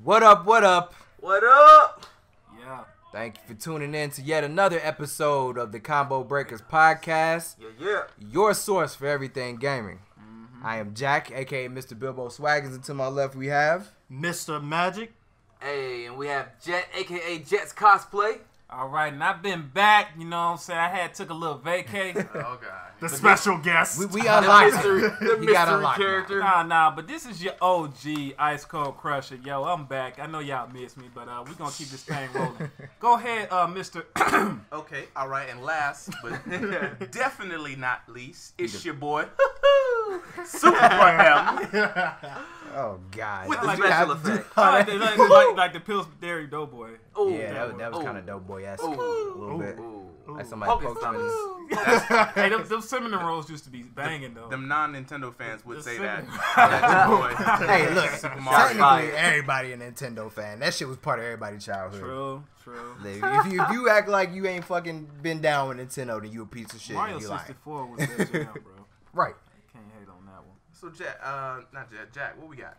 What up, what up? What up? Yeah. Thank you for tuning in to yet another episode of the Combo Breakers Podcast. Yeah. Your source for everything gaming. I am Jack, a.k.a. Mr. Bilbo Swaggins, and to my left we have... Mr. Magic. Hey, and we have Jet, a.k.a. Jet's Cosplay. All right, and I've been back, you know what I'm saying? I took a little vacay. Oh, God. The special guest. We unlocked The mystery character. Nah, but this is your OG Ice Cold Crusher. Yo, I'm back. I know y'all miss me, but we're going to keep this thing rolling. Go ahead, Mr. Okay, all right, and last, but definitely not least, it's your boy, Super M. Oh, God. With the Did you special have to do effect. all that? like the Pillsbury Doughboy. Ooh. Yeah, that was kind of Doughboy-esque a little bit. Ooh. Like somebody poked him in his... Hey, them cinnamon rolls used to be banging, though. Them non-Nintendo fans would The say cinnamon. that. Boy. Hey, look, Super Mario. technically everybody a Nintendo fan. That shit was part of everybody's childhood. True. Like, if you act like you ain't fucking been down with Nintendo, then you a piece of shit. Mario and you lying. 64 was that jam, bro. Right. Can't hate on that one. So, Jack, what we got?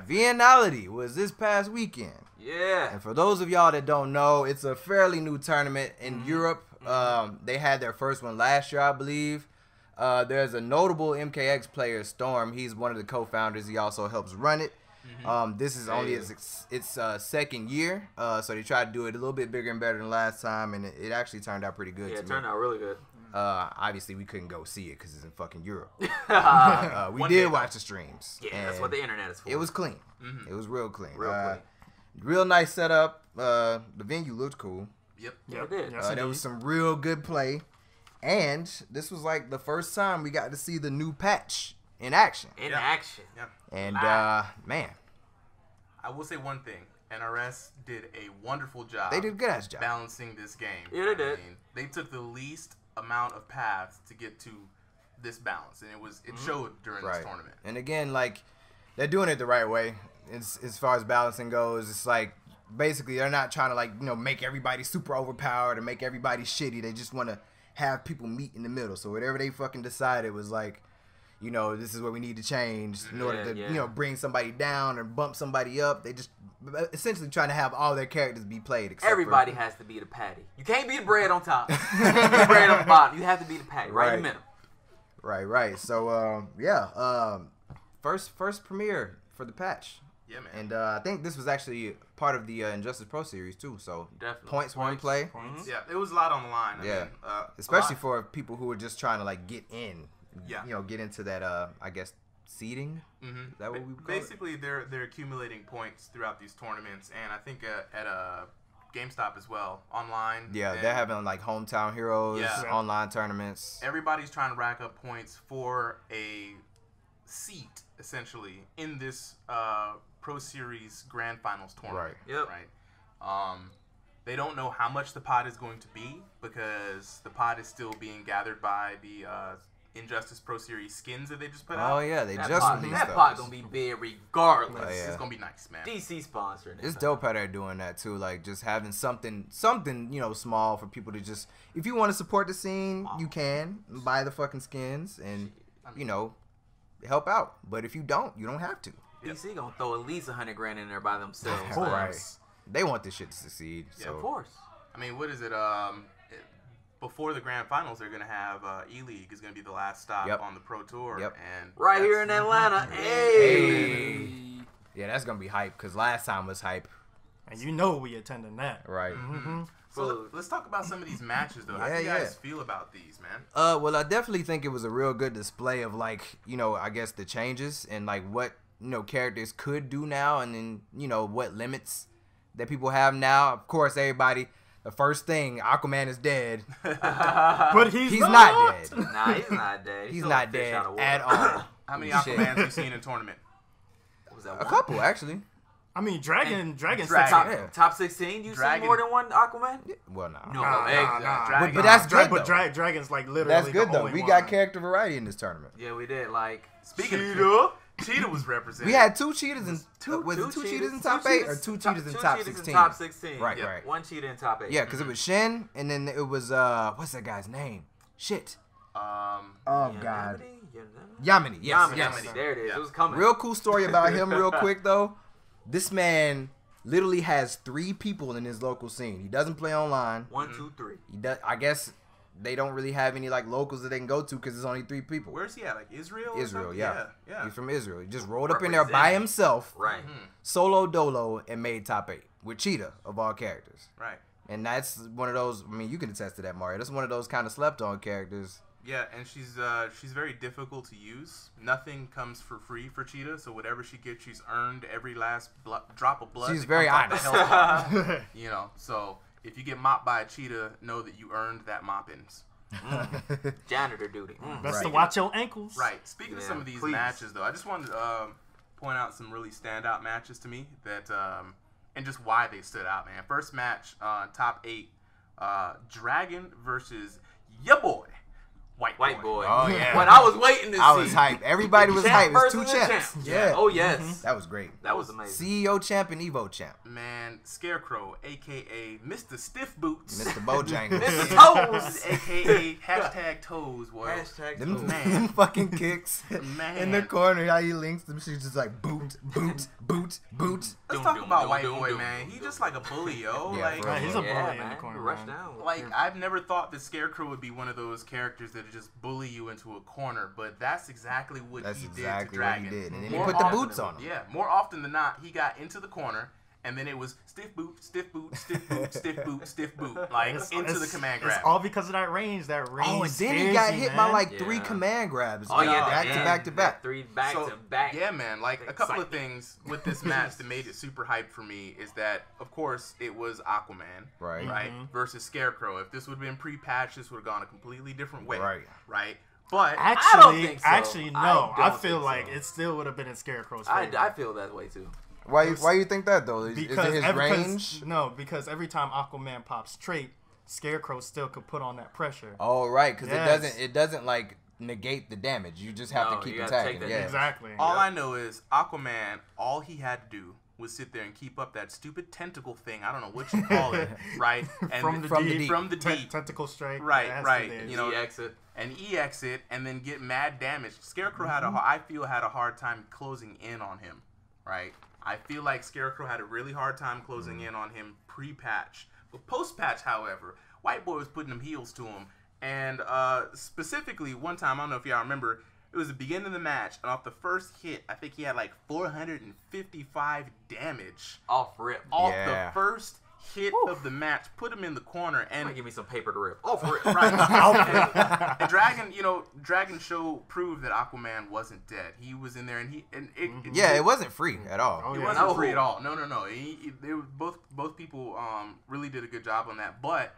Viennality was this past weekend. Yeah. And for those of y'all that don't know, it's a fairly new tournament in Europe. They had their first one last year, I believe. There's a notable MKX player, Storm. He's one of the co-founders. He also helps run it. This is only its second year, so they tried to do it a little bit bigger and better than last time, and it actually turned out pretty good. Yeah, to it turned out really good. Obviously, we couldn't go see it because it's in fucking Europe. We One did day, watch the streams. Yeah, that's what the internet is for. It was clean. It was real clean. Real clean. Real nice setup. The venue looked cool. Yep. Yeah, it did. Yes, There was some real good play. And this was like the first time we got to see the new patch in action. In Yeah. action. Yep. And, man, I will say one thing. NRS did a wonderful job. they did a good ass job. balancing this game. Yeah, they did. I mean, they took the least amount of paths to get to this balance, and it showed during this tournament. And again, like, they're doing it the right way. As far as balancing goes, it's like, basically, they're not trying to, like, you know, make everybody super overpowered or make everybody shitty. They just want to have people meet in the middle. So whatever they fucking decided was like, you know, this is what we need to change in order to, you know, bring somebody down or bump somebody up. They just essentially trying to have all their characters be played. Except Everybody has to be the patty. You can't be the bread on top. You can't be the bread on the bottom. You have to be the patty right in the middle. Right. So, first premiere for the patch. Yeah, man. And I think this was actually part of the Injustice Pro Series, too. So, Definitely. points were in play. Yeah, it was a lot on the line. I Yeah. mean, Especially for people who were just trying to, like, get in. Yeah. You know, get into that, I guess, seeding. Is that what we would call it? Basically, they're accumulating points throughout these tournaments, and I think at GameStop as well, online. Yeah, they're having, like, Hometown Heroes, Yeah. online tournaments. Everybody's trying to rack up points for a seat, essentially, in this Pro Series Grand Finals tournament. Right. Yep. Right. They don't know how much the pot is going to be because the pot is still being gathered by the Injustice Pro Series skins that they just put out. Oh, yeah, they That just pot, released that those. pot gonna be big regardless. Oh, yeah. It's gonna be nice, man. DC sponsored it. It's dope how they're doing that too, like just having something, you know, small for people to just, if you want to support the scene, you can buy the fucking skins and, you know, help out. But if you don't have to. DC gonna throw at least $100 grand in there by themselves. Right. They want this shit to succeed. Yeah, So Of course. I mean, what is it? Before the Grand Finals, they're gonna have E-League is gonna be the last stop Yep. on the Pro Tour, Yep. and Right here in Atlanta. Hey. yeah, that's gonna be hype because last time was hype. And you know we attending that. Right. So let's talk about some of these matches, though. How do you guys feel about these, man? Well, I definitely think it was a real good display of, like, you know, I guess the changes and, like, what, you know, characters could do now and then, you know, what limits that people have now. Of course, everybody, the first thing, Aquaman is dead. But he's not dead. Nah, he's not dead. He's still not a fish dead out of water. at all. How many Shit. Aquamans have you seen in tournament? What was that, A one? couple, actually. I mean, Dragon Dragon. Top, Yeah. top 16? You Dragon. seen more than one Aquaman? Well, no. No, Nah, exactly. nah. Dragon. But that's good, But though. Dragon's like literally That's good, the though. only We one. got character variety in this tournament. Yeah, we did. Like, Speaking Cheetah. Cheetah was represented. We had two cheetahs in was two it two cheetahs in cheetahs top 8 or two cheetahs in top 16? top 16. Right, Yeah. right. One cheetah in top 8. Yeah, because it was Shin, and then it was what's that guy's name? Shit. Oh God. Yamini. Yes. Yamini. Yes. There it is. Yeah. It was coming. Real cool story about him, real quick though. This man literally has 3 people in his local scene. He doesn't play online. 1, 2, 3. He does. I guess they don't really have any like locals that they can go to because there's only 3 people. Where's he at? Like Israel? Or Israel, something? yeah. Yeah. He's from Israel. He just rolled up in there by Representing. himself, Right. solo dolo, and made top 8 with Cheetah of all characters. Right. And that's one of those. I mean, you can attest to that, Mario. That's one of those kind of slept on characters. Yeah, and she's very difficult to use. Nothing comes for free for Cheetah, so whatever she gets, she's earned every last drop of blood. She's that very comes off the honest. health bar. You know, so if you get mopped by a cheetah, know that you earned that moppings. Janitor duty. Best to Right. watch your ankles. Right. Speaking of Yeah, some of these please. matches, though, I just wanted to point out some really standout matches to me that and just why they stood out, man. First match, top 8, Dragon versus ya boy, White Boy. Oh, yeah. What I was waiting to see. I was hyped. Everybody was Champ hyped. It was 2 versus the champs. champ. Yeah. Oh yes. That was great. That was amazing. CEO champ and Evo champ. Man, Scarecrow, aka Mr. Stiff Boots, Mr. Bojangles. Mr. Toes. aka hashtag Toes. Boy. Hashtag Them, Toes. them fucking kicks Man. in the corner. How he links them. She's just like boot, boot, boot, boot. Let's Doom, talk doom, about doom, White doom, Boy, doom, man. doom, He's doom. just like a bully, yo. Yeah, Like, bro. Right, he's a bully Yeah, in the man. corner. Rush man. down. like I've never thought that Scarecrow would be one of those characters that would just bully you into a corner, but that's exactly what That's he exactly did to what he Dragon. did. And then he More put the often boots than- on him. Yeah, more often than not, he got into the corner, and then it was stiff boot, stiff boot, stiff boot, stiff boot, stiff boot, like into the command grab. It's all because of that range. That range. Oh, and then he scares got you, hit by man. like 3 Yeah. command grabs. Oh yeah, back to back to back. 3 back So, to back. Yeah, man. Like a couple of Excitement. things with this match that made it super hyped for me is that, of course, it was Aquaman, Right. right, versus Scarecrow. If this would have been pre-patched, this would have gone a completely different way, Right. right? But Actually, think so. actually, no. I I don't feel think like so. it still would have been in Scarecrow's I favor. feel that way too. Why you think that though? Is it his range? No, because every time Aquaman pops trait, Scarecrow still could put on that pressure. Oh, right, because Yes. it doesn't like negate the damage. You just have No, to keep you gotta attacking. take that Yeah. Exactly. all I know is Aquaman, all he had to do was sit there and keep up that stupid tentacle thing. I don't know what you call it, right? And From the from the deep, deep. from the deep. tentacle strike. Right, that's right, the you know, The exit. and EX it and then get mad damage. Scarecrow had I feel had a hard time closing in on him, right? I feel like Scarecrow had a really hard time closing in on him pre-patch. But post-patch, however, White Boy was putting them heels to him. And specifically, one time, I don't know if y'all remember, it was the beginning of the match, and off the first hit, I think he had like 455 damage. Off rip. Off Yeah. the first hit of the match, put him in the corner, and Give me some paper to rip. Off rip. right. And Dragon Show proved that Aquaman wasn't dead. He was in there, and Yeah, it wasn't free at all. Oh, it yeah. wasn't No. free at all. No. They were both people really did a good job on that. But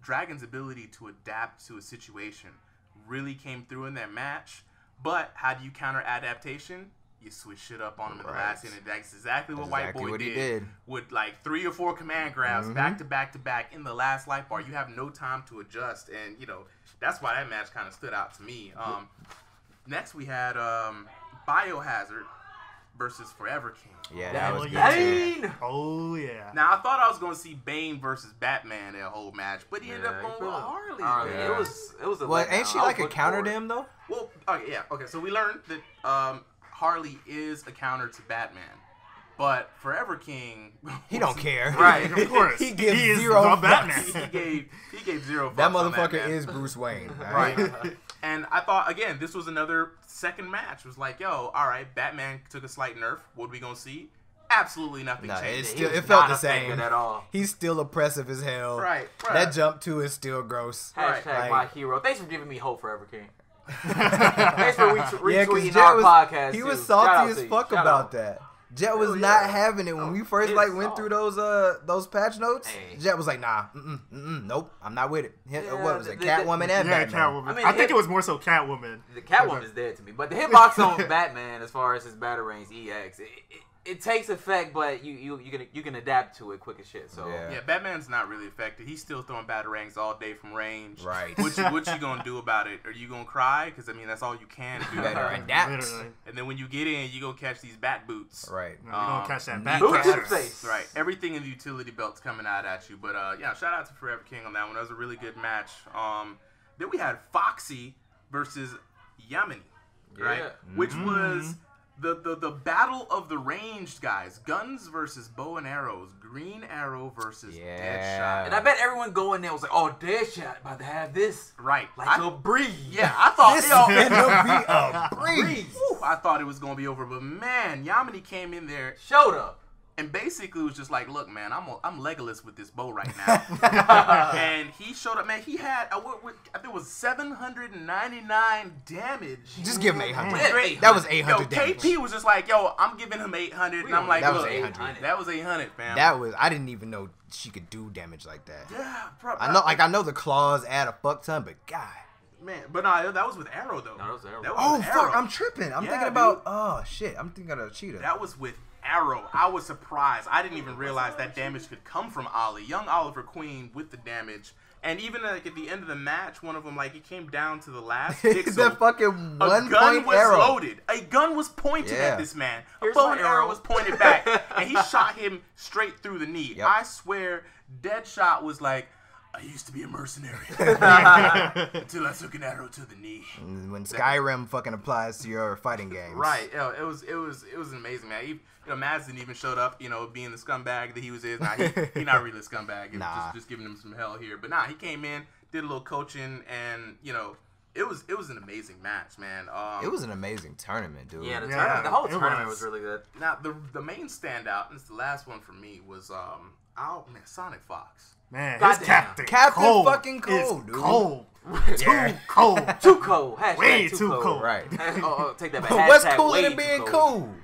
Dragon's ability to adapt to a situation really came through in that match. But how do you counter adaptation? You switch shit up on him in the last Right. inning. That's exactly what That's White exactly Boy what he did. did. With like 3 or 4 command grabs back to back to back in the last life bar. You have no time to adjust, and that's why that match kind of stood out to me. Next we had Biohazard versus Forever King. Yeah, That that was was good. too. Bane. Oh yeah. Now I thought I was going to see Bane versus Batman in a whole match, but he ended up going with Harley. Harley. man. It was a Well, letdown. ain't she I was like a looking counter for to it. him though? Well, okay, yeah, okay. So we learned that Harley is a counter to Batman, but Forever King He don't care. Right. Of course. He gives is zero the fucks. Batman. he gave zero. That fucks on motherfucker man. is Bruce Wayne. Right. And I thought, again, this was another second match. It was like, yo, all right, Batman took a slight nerf. What are we going to see? Absolutely nothing Nah, changed. it's He still was it felt not the affected same. at all. He's still oppressive as hell. Right. That jump too is still gross. Hashtag Like- my hero. Thanks for giving me hope, Forever King. Thanks for Yeah, 'cause retweeting Jet our was, podcast. he too. was Shout out salty to as you. fuck Shout about out. that. Jet was Hell not yeah. having it when we first It's like went soft. through those patch notes. Hey. Jet was like, nah, nope, I'm not with it. Yeah, What was it, the- Catwoman and Yeah, Batman? Catwoman. I I, mean, think hit- it was more so Catwoman. The Catwoman's dead to me, but the hitbox on Batman, as far as his battle range EX, it takes effect, but you can adapt to it quick as shit. So Yeah. Yeah, Batman's not really affected. He's still throwing batarangs all day from range. Right. What you gonna do about it? Are you gonna cry? Because I mean, that's all you can do. Better adapt. Literally. And then when you get in, you gonna catch these bat boots. Right. No, you don't catch that Boot back. boot to the Catchers. face. Right. Everything in the utility belt's coming out at you. But yeah, shout out to Forever King on that one. That was a really good match. Then we had Foxy versus Yamini. Right? Yeah. Which was The battle of the ranged guys, guns versus bow and arrows, Green Arrow versus Deadshot. And I bet everyone going there was like, oh, Deadshot about to have this. Right. Like a breeze. Yeah, I thought This finna be a breeze. Whew, I thought it was gonna be over, but man, Yamini came in there Showed up. and basically was just like, "Look, man, I'm Legolas with this bow right now." And he showed up, man. He had I think it was 799 damage. Just give him 800. Yeah, That was Yo, 800 damage. KP was just like, "Yo, I'm giving him 800," and I'm like, That was "Look, 800. That was 800, fam." That was, I didn't even know she could do damage like that. Yeah, bro. I know the claws add a fuck ton, but God. man, but no, that was with Arrow though. No, that was Arrow. That was Oh with fuck, Arrow. I'm tripping. I'm Yeah, thinking dude. about, oh shit, I'm thinking of Cheetah. That was with Arrow. I was surprised. I didn't even realize that damage could come from Ollie. Young Oliver Queen with the damage. And even like at the end of the match, one of them, like, it came down to the last pixel. That fucking A one gun point was arrow. loaded. A gun was pointed Yeah. at this man. A Here's bow my and arrow arrow. was pointed back. And he shot him straight through the knee. Yep. I swear, Deadshot was like, I used to be a mercenary. Until I took an arrow to the knee. When Skyrim fucking applies to your fighting games. Right. Yo, it was amazing, man. You know, Mads didn't even showed up, you know, being the scumbag that he was. Nah, he not really a scumbag. It was Nah. just giving him some hell here. But nah, he came in, did a little coaching, and you know, it was an amazing match, man. It was an amazing tournament, dude. Yeah, Yeah, the whole it tournament was. was really good. Now the main standout, and it's the last one for me, was Sonic Fox. Man, Goddamn. his Captain Captain Cold fucking Cold, is dude. cold. Yeah. Too cold. Too cold. Hashtag Way too too cold. cold. Right. Take that back. What's Hashtag cooler way than too being cold. cool?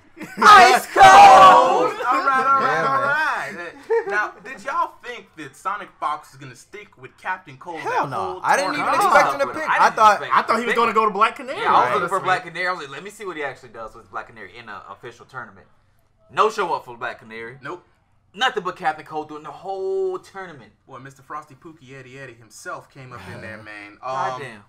Ice cold. All right, Yeah, all man. right. Now, did y'all think that Sonic Fox was gonna stick with Captain Cold? Hell that no. whole I didn't even tournament? expect him to pick. I thought He was going to go to Black Canary. Yeah, I was Right. looking for Black Canary. I was like, let me see what he actually does with Black Canary in an official tournament. No show up for Black Canary. Nope. Nothing but Captain Cold doing the whole tournament. Boy, Mr. Frosty Pookie Eddie himself came up in there, man. Goddamn.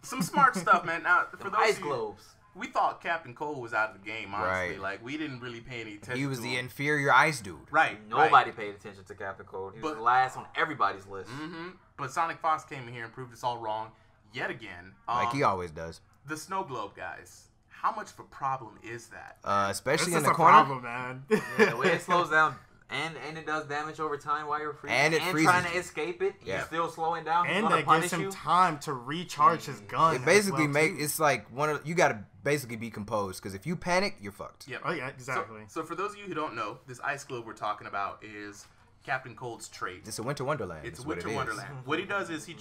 Some smart stuff, man. Now, for Them those ice of you, globes. we thought Captain Cold was out of the game, honestly. Right. Like, we didn't really pay any attention he was to the him. inferior ice dude. Right. Nobody paid attention to Captain Cold. He was But- last on everybody's list. Mm-hmm. But Sonic Fox came in here and proved us all wrong yet again. Like he always does. The snow globe, guys. How much of a problem is that? Especially This in is the a corner. problem, man. Yeah, the way it slows down and it does damage over time while you're freezing. And it freezes trying to you. escape it. Yeah. You're still slowing down. He's And gonna that punish gives him you. time to recharge his gun. It basically as well, too. it's like you gotta basically be composed, because if you panic, you're fucked. Yep. Oh yeah, exactly. So for those of you who don't know, this ice globe we're talking about is Captain Cold's trait. It's a winter wonderland. It's is what Winter it is. Wonderland. What he does is he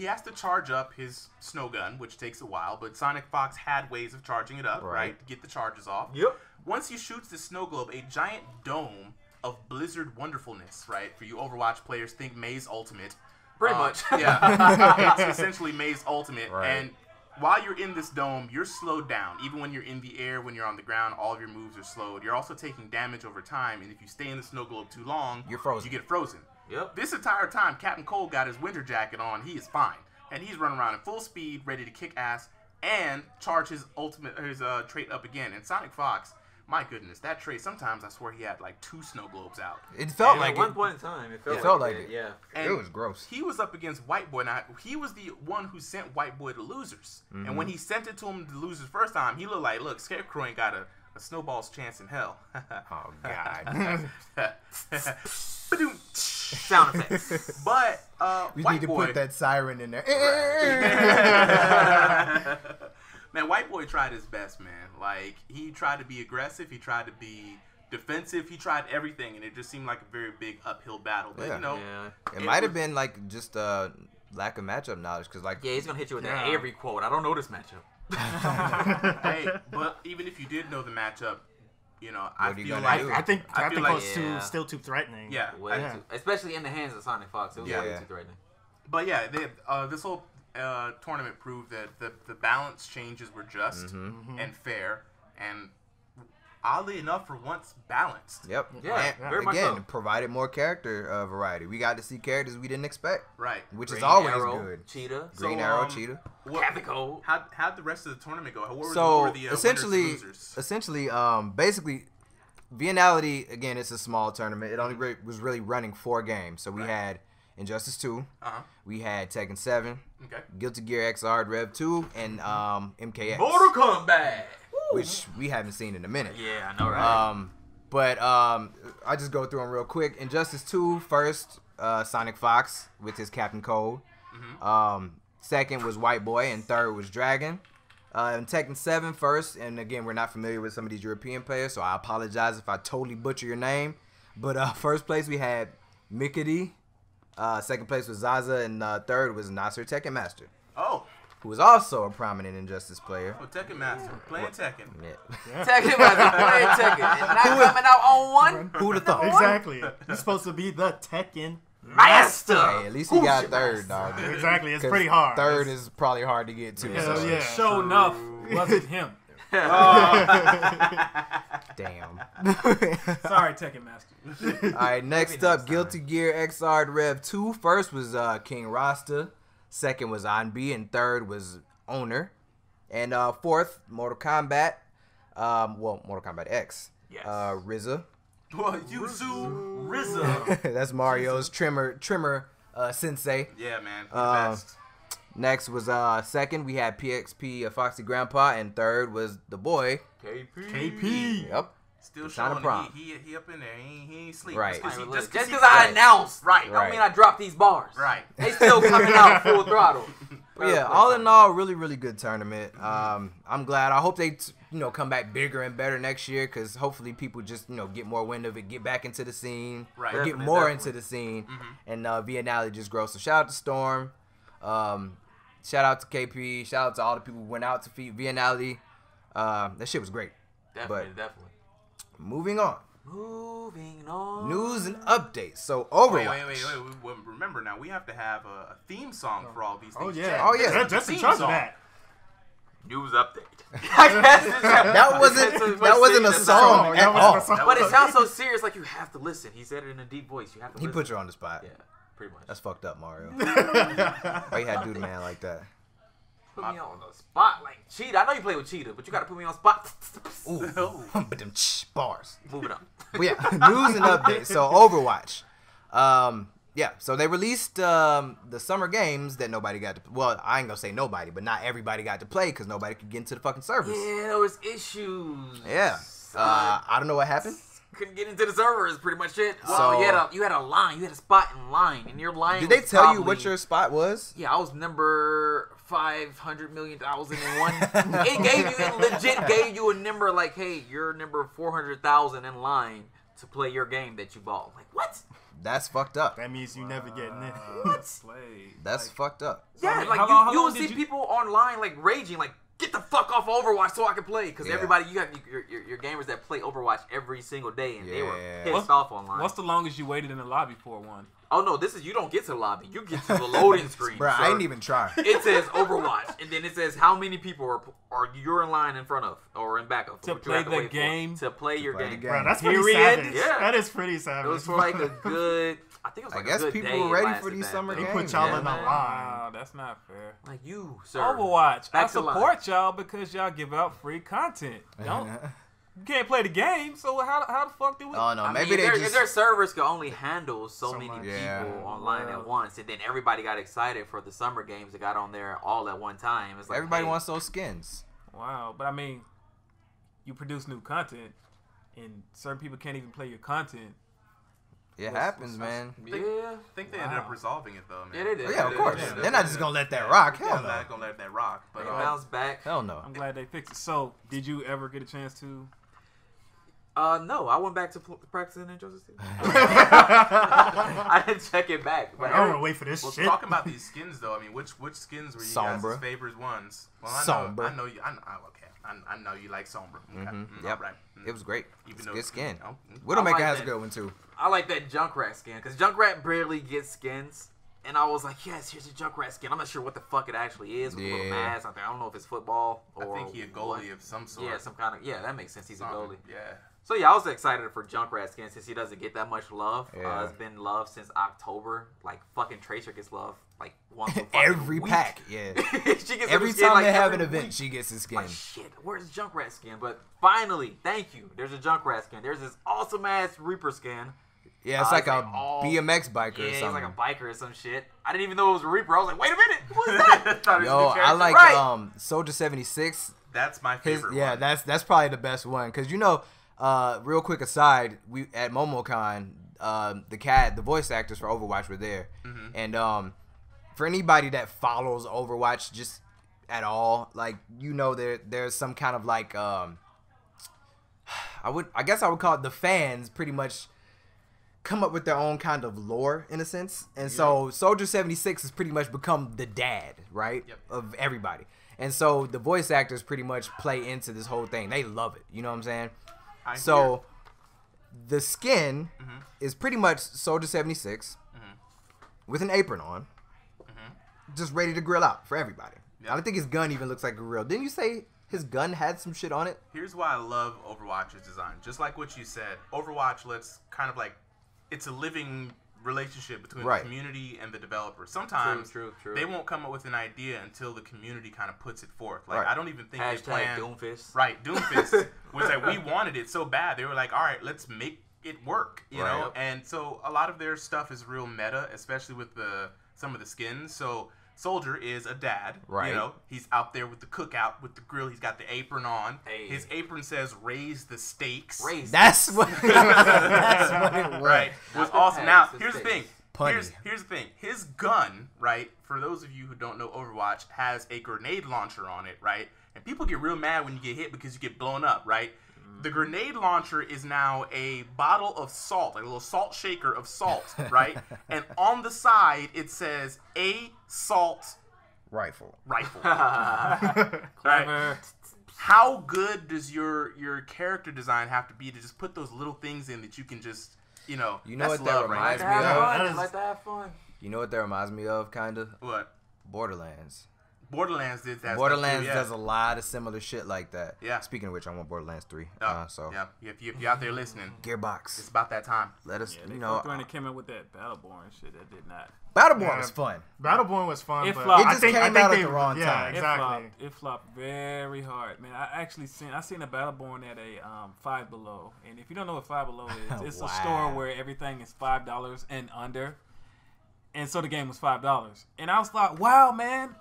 has to charge up his snow gun, which takes a while, but Sonic Fox had ways of charging it up, right? To get the charges off. Yep. Once he shoots the snow globe, a giant dome of Blizzard wonderfulness, right? For you Overwatch players, think Maze Ultimate. Pretty much. Yeah. It's essentially Maze Ultimate. Right. And while you're in this dome, you're slowed down. Even when you're in the air, when you're on the ground, all of your moves are slowed. You're also taking damage over time, and if you stay in the snow globe too long, You're frozen. You get frozen. Yep. This entire time, Captain Cold got his winter jacket on. He is fine, and he's running around in full speed, ready to kick ass and charge his trait up again. And Sonic Fox, my goodness, that trait. Sometimes I swear he had like 2 snow globes out. It felt And like at one it. point in time, it felt, felt like like it. it. Yeah. And It was gross. He was up against White Boy. Now, he was the one who sent White Boy to losers. And when he sent it to him to losers first time, he looked like, look, Scarecrow ain't got a snowball's chance in hell. Oh God. Ba-doom. Sound effects. But We White need to Boy, put that siren in there. man, White Boy tried his best, man. Like, he tried to be aggressive. He tried to be defensive. He tried everything, and it just seemed like a very big uphill battle. But, Yeah. you know, Yeah. It might have been like just lack of matchup knowledge, because like Yeah, he's gonna hit you with that Yeah. every quote. I don't know this matchup. hey, but even if you did know the matchup, you know, I What are you feel gonna like do? I think I feel Captain like- Cold's Yeah. still too threatening. yeah. Way Yeah. too, especially in the hands of Sonic Fox. It was way Yeah. too threatening. But yeah, this whole tournament proved that the balance changes were just and fair, and oddly enough, for once, balanced. Yep. Yeah, And very much again, so. provided more character variety. We got to see characters we didn't expect, Right. which Green is always Arrow, good. Cheetah. Green So, Arrow, Cheetah. Captain Cold. How'd the rest of the tournament go? What were So the essentially, winners and losers? basically, Viennality, again, it's a small tournament. It only was really running 4 games. So we had Injustice 2, we had Tekken 7, Okay. Guilty Gear XR Rev 2, and MKX. Mortal Kombat. which we haven't seen in a minute. Yeah, I know, right? But I just go through them real quick. Injustice 2 first, Sonic Fox with his Captain Cold. Second was White Boy, and third was Dragon. And Tekken 7 first, and again, we're not familiar with some of these European players, so I apologize if I totally butcher your name. But first place we had Mickey. Second place was Zaza, and third was Nasser Tekken Master. Oh. Who was also a prominent Injustice player. Oh, Tekken Master. Playing Tekken. Yeah. Tekken Master playing Tekken. And not coming out on one. Who'd have thought? Exactly. He's supposed to be the Tekken Master. Hey, at least he got third, dog. Exactly. It's pretty hard. Third is probably hard to get to. Hell so. yeah. Sure enough, wasn't him. Damn. Sorry, Tekken Master. All right, next up, Guilty Gear Xrd Rev 2. First was King Rasta. Second was Anbi, and third was Owner. And fourth, Mortal Kombat. Mortal Kombat X. Yes. RZA. Well, Yuzu RZA. That's Mario's trimmer sensei. Yeah, man. The best. Next was second, we had PXP Foxy Grandpa, and third was the boy. KP. Yep. Still It's not a showing problem. he up in there. He ain't sleep. Right. Just because I announced, Right. don't mean I dropped these bars. Right. They still coming out full throttle. But yeah, all in all, really, really good tournament. I'm glad. I hope they, come back bigger and better next year, because hopefully people just, get more wind of it, get back into the scene, Right. or get Definitely, more definitely. into the scene, and Viennality just grows. So shout out to Storm, shout out to KP, shout out to all the people who went out to Viennality. That shit was great. Definitely. Moving on. Moving on. News and updates. So Overwatch. Wait. Remember now, we have to have a theme song for all these things. Oh yeah. Oh, yeah. They're just in Theme charge of song. that. News update. That wasn't a song at all. But it sounds so serious, like you have to listen. He said it in a deep voice. You have to He listen. put you on the spot. Yeah, pretty much. That's fucked up, Mario. Why you had to do the man like that? Put me on the spot like Cheetah. I know you play with Cheetah, but you got to put me on spot. Ooh, but them bars. Move it up. But yeah, news and updates. So Overwatch. So they released the summer games that nobody got to. Well, I ain't gonna say nobody, but not everybody got to play because nobody could get into the fucking servers. Yeah, there was issues. Yeah. I don't know what happened. Couldn't get into the server is pretty much it. So- Well, you had a line. You had a spot in line, and your line. Did they was tell you probably- what your spot was? Yeah, I was number 500,000,001. It legit gave you a number like, hey, you're number 400,000 in line to play your game that you bought. Like, what? That's fucked up. That means you never get in. That's fucked up. Yeah, I mean, like how you long will did see you- people online like raging, like, get the fuck off Overwatch so I can play. Because Yeah. everybody, you got your gamers that play Overwatch every single day, and they were Yeah. pissed off online. What's the longest you waited in the lobby for one? Oh no, you don't get to the lobby. You get to the loading screen. Bro, sir. I ain't even trying. It says Overwatch, and then it says how many people are you're in line in front of or in back of To what you play have to the wait for. game? To play your play the game. game. Bro, that's pretty Period. savage. Yeah. That is pretty It savage. was for like a good. I think it was I like guess a good people day were it ready lasted for these that summer day. They games. put y'all Yeah, in the man. line. Wow, that's not fair. Like you, sir. Overwatch, Back I to line. support y'all because y'all give out free content. You can't play the game, so how the fuck do we? Oh no, I maybe mean, they if just. their servers could only handle so many much. people Yeah. online Wow. at once, and then everybody got excited for the summer games that got on there all at one time. It's like Everybody hey, wants those skins. Wow, but I mean, you produce new content, and certain people can't even play your content. It happens, man. Yeah, I think they ended up Wow. resolving it though, man. yeah, they did. Oh, yeah, of They course. did. They're not just gonna let that rock. Yeah, Hell I'm no. not gonna let that rock. But They bounced back. Hell no. I'm glad they fixed it. So, did you ever get a chance to? No, I went back to practicing in Joseph City. I didn't check it back. But I don't want to wait for this well, shit. talking about these skins though, I mean, which skins were you Sombra. guys' favorite ones? Well, Sombra. I know you. I know you like Sombra. Okay. Yep. Right. It was great. Even It's though a good skin. Oh, Widowmaker like has a that. good one too. I like that Junkrat skin because Junkrat barely gets skins. And I was like, yes, here's a Junkrat skin. I'm not sure what the fuck it actually is with a little Yeah. mask. I don't know if it's football or I think he a goalie what. of some sort. Yeah, some kind of that makes sense. He's a goalie. Yeah. So yeah, I was excited for Junkrat skin since he doesn't get that much love. Yeah. It's been love since October. Like fucking Tracer gets love like once a fucking Every week. pack, yeah. She gets Every her skin, time like, they have every an event, week. she gets his skin. Like shit, where's Junkrat skin? But finally, thank you. There's a Junkrat skin. There's this awesome ass Reaper skin. Yeah, it's like a all- BMX biker Yeah, or he's something. like a biker or some shit. I didn't even know it was a Reaper. I was like, wait a minute, what's that? Thought it was Yo, new I character. like Right. Soldier 76. That's my favorite Yeah, one. that's probably the best one. Because, real quick aside, we at MomoCon, the voice actors for Overwatch were there. Mm-hmm. And for anybody that follows Overwatch just at all, like, there's some kind of like, I guess I would call it the fans pretty much come up with their own kind of lore in a sense. And so Soldier 76 has pretty much become the dad, right? Yep. Of everybody. And so the voice actors pretty much play into this whole thing. They love it. You know what I'm saying? So the skin is pretty much Soldier 76 with an apron on, just ready to grill out for everybody. Yep. I don't think his gun even looks like a grill. Didn't you say his gun had some shit on it? Here's why I love Overwatch's design. Just like what you said, Overwatch lets kind of like, it's a living relationship between the community and the developer. Sometimes True. they won't come up with an idea until the community kind of puts it forth. Like, I don't even think they Hashtag planned. Doomfist. Right, Doomfist was like, we wanted it so bad. They were like, all right, let's make it work, you know? And so a lot of their stuff is real meta, especially with some of the skins. So Soldier is a dad, you know? He's out there with the cookout, with the grill. He's got the apron on. Hey. His apron says, raise the stakes. That's what it was. Right. It was awesome. Now, here's the thing. Here's the thing. His gun, right, for those of you who don't know Overwatch, has a grenade launcher on it, right? And people get real mad when you get hit because you get blown up, right? The grenade launcher is now a bottle of salt, like a little salt shaker of salt, right? And on the side, it says a salt rifle. Right? How good does your character design have to be to just put those little things in that you can just, You know that's what that love, reminds right? me of? I like to have fun. You know what that reminds me of, kind of? What? Borderlands. Borderlands did that. Borderlands stuff too, does a lot of similar shit like that. Yeah. Speaking of which, I want Borderlands 3. Yeah, if you're out there listening, Gearbox. it's about that time. Let us, They fucked and came in with that Battleborn shit that did not. Battleborn was fun. Battleborn was fun. It but flopped. It just came out at the wrong time. Exactly. It flopped very hard, man. I seen a Battleborn at a Five Below, and if you don't know what Five Below is, it's a store where everything is $5 and under, and so the game was $5, and I was like, wow, man,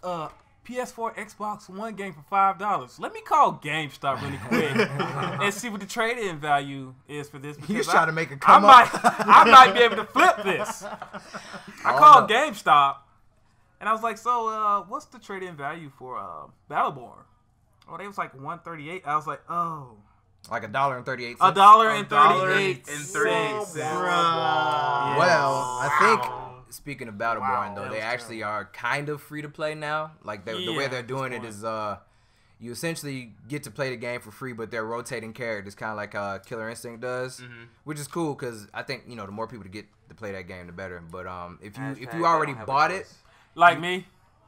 PS4, Xbox One game for $5. Let me call GameStop really quick and see what the trade-in value is for this. You trying to make a come up? I might be able to flip this. I called GameStop, and I was like, so what's the trade-in value for Battleborn? Oh, they was like $138. I was like, oh. Like $1.38. $1.38. Well, I think, speaking of Battleborn, though, they actually are kind of free to play now. Like, the way they're doing it is, you essentially get to play the game for free, but they're rotating characters, kind of like Killer Instinct does, which is cool because I think, the more people to get to play that game, the better. But if you already bought it, like me.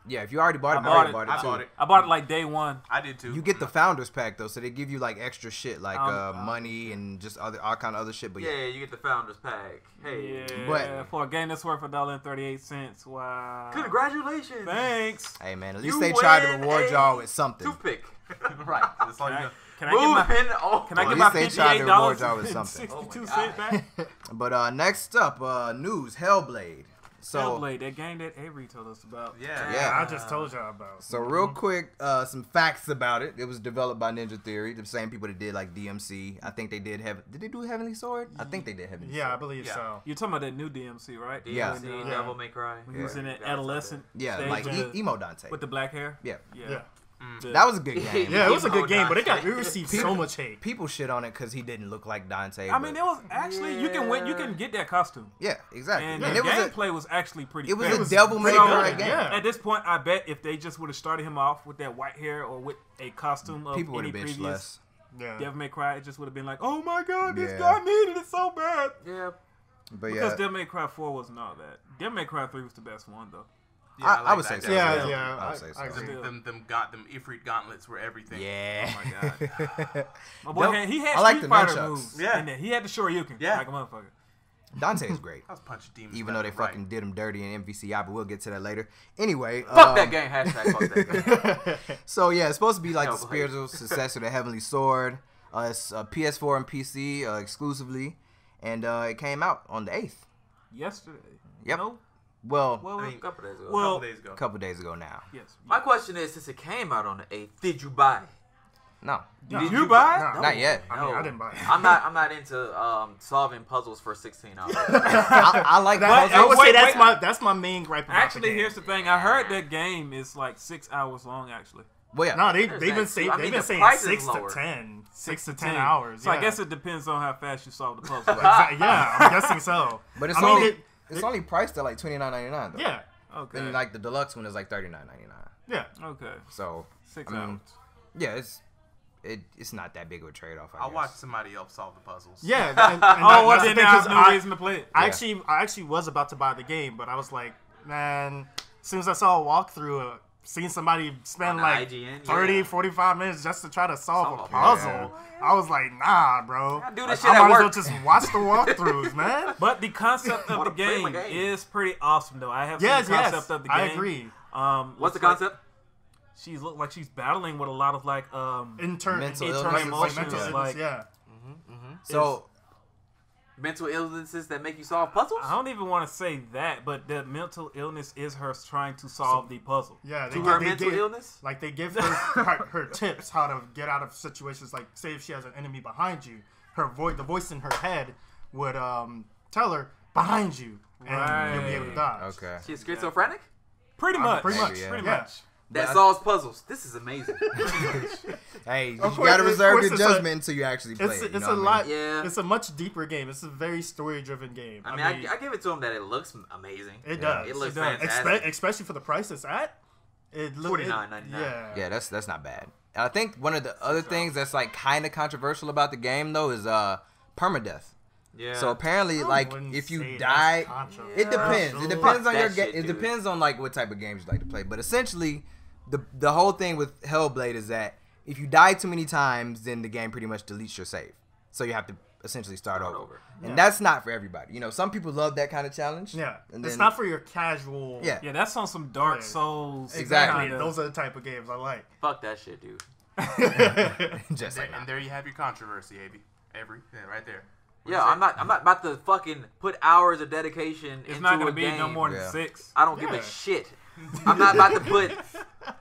Yeah, if you already bought it, I bought it. I bought it like day one. I did too. You get the Founders Pack though, so they give you like extra shit like money and just all kind of other shit. But yeah, you get the Founders Pack. Hey, but for a game that's worth $1.38, wow! Congratulations! Thanks. Hey man, at least they tried to reward y'all with something. Toothpick. Right. That's all you know. Can I get my $58.62 back? But next up, news: Hellblade. So, Hellblade, that game that Avery told us about. Yeah. I just told y'all about. So real quick, some facts about it. It was developed by Ninja Theory, the same people that did like DMC. I think they did they do Heavenly Sword? I think they did Heavenly Sword. Yeah, I believe so. You're talking about that new DMC, right? DMC, Devil May Cry. When he was in that adolescent stage like emo Dante. with the black hair. Yeah. That was a good game. Yeah, it was a good game, but it received so much hate. People shit on it because he didn't look like Dante. I mean, it was actually you can get that costume. Yeah, exactly. And the gameplay was actually pretty. It was fair. a Devil May Cry game. At this point, I bet if they just would have started him off with that white hair or with a costume of people would any have bitched previous less. Devil May Cry, it just would have been like, oh my god, this guy needed it so bad. Yeah. But because Devil May Cry 4 wasn't all that. Devil May Cry 3 was the best one though. Yeah, I would say so. Yeah, I would say so. Them Ifrit gauntlets were everything. Yeah. Oh my god. My boy he had like Street the Fighter nunchucks. moves. Yeah. And then he had the Shoryuken. Yeah. Like a motherfucker. Dante is great. I was punching demons. Even though they fucking did him dirty in MVCI, but we'll get to that later. Anyway. Fuck that game. Hashtag fuck that game. So, yeah, it's supposed to be like the spiritual successor to Heavenly Sword. It's PS4 and PC exclusively. And it came out on the 8th. Yesterday. Yep. No? Well, Well, I mean, a couple days ago. well, a couple days ago now. yes. My question is, since it came out on the 8th, did you buy it? No, Did you buy it? No. not yet. I mean, I didn't buy it. I'm not into solving puzzles for 16 hours. I like I puzzles. would say wait. that's my main gripe about the Actually, game. here's the thing. I heard that game is like 6 hours long. Actually, Well, yeah. No, There's they've that been too. saying I mean, the saying price is 6 to lower. 10, 6 to 10 10 hours. So Yeah. I guess it depends on how fast you solve the puzzle. Yeah, I'm guessing so. But it's I mean, only it's only priced at like $29.99 though. Yeah, Okay. And like the deluxe one is like $39.99. yeah. Okay. So 6 I mean, hours. yeah, it's not that big of a trade off. I'll watch somebody else solve the puzzles. Yeah. And Oh, well, that's then the thing, there's 'cause no reason to play it. I actually was about to buy the game, but I was like, man, as soon as I saw a walkthrough, seeing somebody spend On the like IGN, 30, yeah. 45 minutes just to try to solve Solve a a puzzle, I was like, nah, bro. I do this I shit at might as well work. just watch the walkthroughs, man. But the concept of Wanna the play my game game. is pretty awesome, though. I have seen Yes, the concept yes, of the game. I agree. What's the looks like concept? She looked like she's battling with a lot of like Mental Internal illness, emotions, like mental mental illness, illness, yeah. So Mental illnesses that make you solve puzzles? I don't even want to say that, but the mental illness is her trying to solve the puzzle. Yeah, To her mental give, illness? like they give her tips how to get out of situations. Like, say if she has an enemy behind you, the voice in her head would tell her behind you, and you'll be able to dodge. okay. She's schizophrenic? Pretty much. Pretty much, yeah. Pretty yeah. much. That But I- solves puzzles. This is amazing. Hey, you Of course- gotta of reserve course your it's a- judgment until you actually play It's it. You it's know a what lot. Yeah. It's a much deeper game. It's a very story driven game. I mean, I give it to him that it looks amazing. it Yeah. does. It looks It does. fantastic. Especially for the price it's at. It looks $49.99. Yeah. Yeah, that's not bad. And I think one of the other things that's like kind of controversial about the game though is perma death. Yeah. So apparently, like wouldn't if you say die, that's controversial. it depends. It depends Fuck on that your shit, it dude. depends on like what type of games you like to play. But essentially, the whole thing with Hellblade is that if you die too many times, then the game pretty much deletes your save. So you have to essentially start over. And that's not for everybody. You know, some people love that kind of challenge. Yeah. And It's then- not for your casual. Yeah. Yeah, that's on some Dark Yeah. Souls. Exactly. kinda- Those are the type of games I like. Fuck that shit, dude. Just like And there you have your controversy, right there. Yeah, I'm not about to fucking put hours of dedication It's into not a gonna be game. no more than Yeah. 6. I don't give Yeah. a shit. I'm not about to put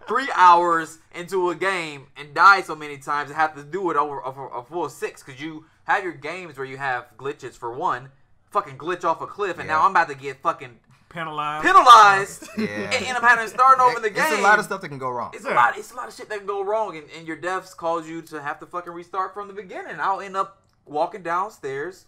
3 hours into a game and die so many times and have to do it over a full 6 because you have your games where you have glitches for one, fucking glitch off a cliff, and Yeah. now I'm about to get fucking Penalized. penalized Yeah. and end up having to start over the game. It's a lot of stuff that can go wrong. It's a lot of shit that can go wrong, and your deaths cause you to have to fucking restart from the beginning. I'll end up walking downstairs,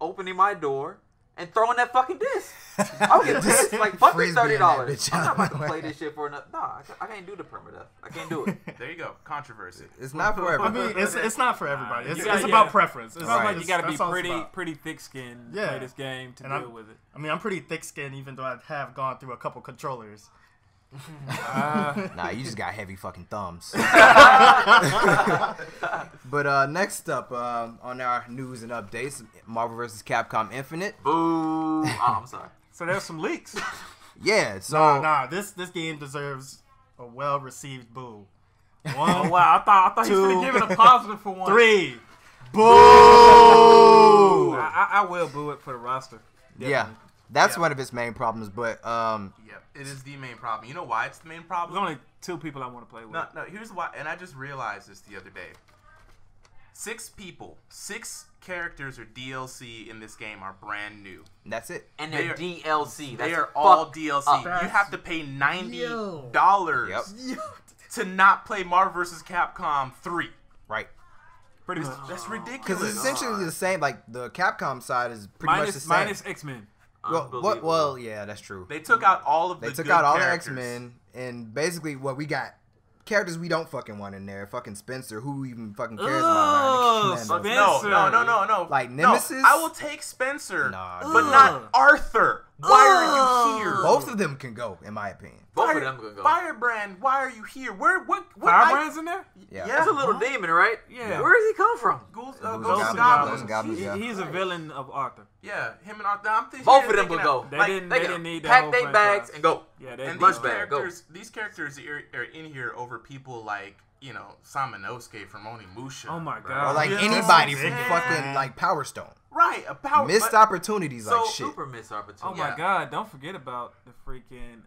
opening my door, and throwing that fucking disc. I'll get pissed. Like, fuck this Frisbee in that $30. bitch. I'm not about to play this shit for another. Nah, I can't do the Perma Death. I can't do it. There you go. Controversy. It's not for I everybody. mean, it's not for everybody. It's, You gotta- it's yeah. about preference. It's Sounds like Right. you got to be that's all it's about. pretty thick-skinned to Yeah. play this game to And deal I'm- with it. I mean, I'm pretty thick-skinned, even though I have gone through a couple controllers. Nah, you just got heavy fucking thumbs. But next up on our news and updates, Marvel vs. Capcom Infinite. Boo. Oh, I'm sorry. So there's some leaks. Yeah, so Nah, this game deserves a well-received boo. Oh One, wow, I thought he was Two, gonna give it a positive for one. 3, boo! I will boo it for the roster. yeah, Definitely. that's Yeah. one of its main problems. But Yep, it is the main problem. You know why it's the main There's problem? only 2 people I want to play with. No, here's why. And I just realized this the other day. 6 characters or DLC in this game are brand new. that's it. And They they're are- DLC. That's They are all fucked DLC. up. You have to pay $90 Yep. to not play Marvel vs. Capcom 3. Right. Pretty much. That's Because ridiculous. it's essentially the same. Like the Capcom side is pretty much the same. Minus X-Men. Unbelievable. Well, yeah, that's true. They took out all of They the took good out all characters. the X-Men, and basically what we got characters we don't fucking want in there. Fucking Spencer, who even fucking cares Ugh, about Spencer? Spencer. No. Like No, Nemesis? I will take Spencer, Nah, but dude. not Arthur. Why are you here? Both of them can go, in my opinion. Both of them gonna go. Firebrand, why are you here? What Firebrand's in there? Yeah. That's a little demon, right? Yeah. Where does he come from? Ghouls, Ghouls Ghosts and and Goblins. Goblins. Yeah. He's a villain of Arthur. Yeah, him and Arthur. I'm thinking Both of them could go. They Like, didn't need the pack whole their bags franchise. and go. Yeah, they and Lunch these bag, go. characters are in here over people like Samanosuke from Onimusha. Oh my god! Or like Yeah. anybody from Yeah. fucking like Power Stone. Right, a power Missed but- opportunities like so shit. Super missed opportunity. Oh my Yeah. god! Don't forget about the freaking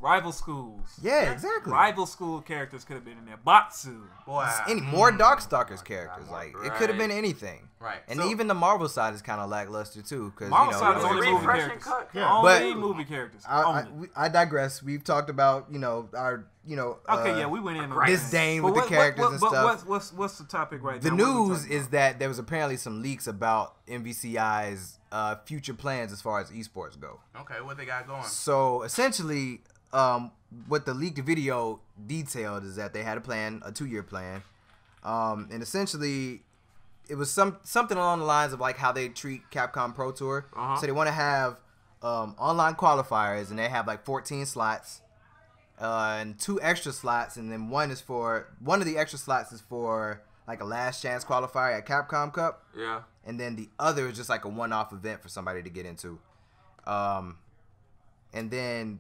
rival schools. Yeah, exactly. Rival school characters could have been in there. Batsu. Boy, Any more Darkstalkers characters, more- like it could have been Right. anything. Right. And So- even the Marvel side is kind of lackluster too, because Marvel you side know, is like- only movie Refresh and characters. cut. Yeah. Only But- movie characters. I digress. We've talked about our Okay, yeah, we went in on disdain that. with But the characters and stuff. What's the topic right The now? What are we news talking is that there was apparently some leaks about MVCI's future plans as far as esports go. Okay, what they got going? So essentially, what the leaked video detailed is that they had a plan, a 2-year plan, and essentially it was something along the lines of like how they treat Capcom Pro Tour. So they want to have online qualifiers, and they have like 14 slots. And 2 extra slots, and then one of the extra slots is for like a last chance qualifier at Capcom Cup. Yeah. And then the other is just like a one-off event for somebody to get into. And then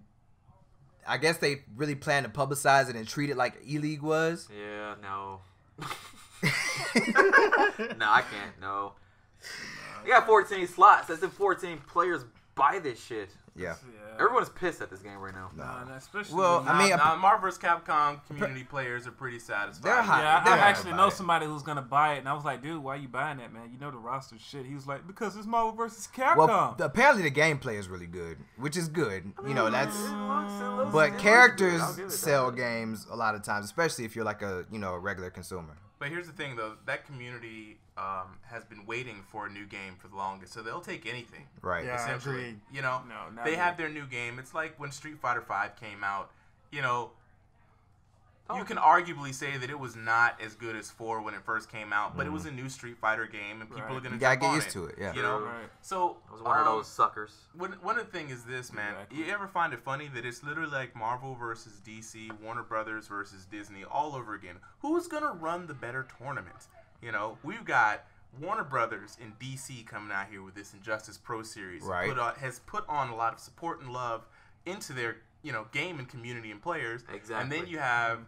I guess they really plan to publicize it and treat it like E-League was. Yeah. No. No, I can't. No. You got 14 slots. That's if 14 players buy this shit. Yeah. Everyone's pissed at this game right now. Nah, especially Well, when I mean, Marvel vs. Capcom community players are pretty satisfied. They're hot. yeah, They're I hype actually about know it. somebody who's gonna buy it, and I was like, dude, why you buying that, man? You know the roster's shit. He was like, because it's Marvel vs. Capcom. Well, apparently the gameplay is really good, which is good. You know, that's. But But characters sell games a lot of times, especially if you're like a regular consumer. But here's the thing, though. That community has been waiting for a new game for the longest, so they'll take anything. Right. Yeah, Essentially, agreed. No, not they me. have their new game. It's like when Street Fighter V came out. Oh. You can arguably say that it was not as good as 4 when it first came out, but it was a new Street Fighter game, and people Right. are gonna You gotta jump get on used to it, yeah. You know, Right. so I was one of those suckers. One of the thing is this, man. Exactly. You ever find it funny that it's literally like Marvel versus DC, Warner Brothers versus Disney, all over again? Who's gonna run the better tournament? We've got Warner Brothers and DC coming out here with this Injustice Pro Series. Right. Has put on a lot of support and love into their game and community and players. Exactly. And then you have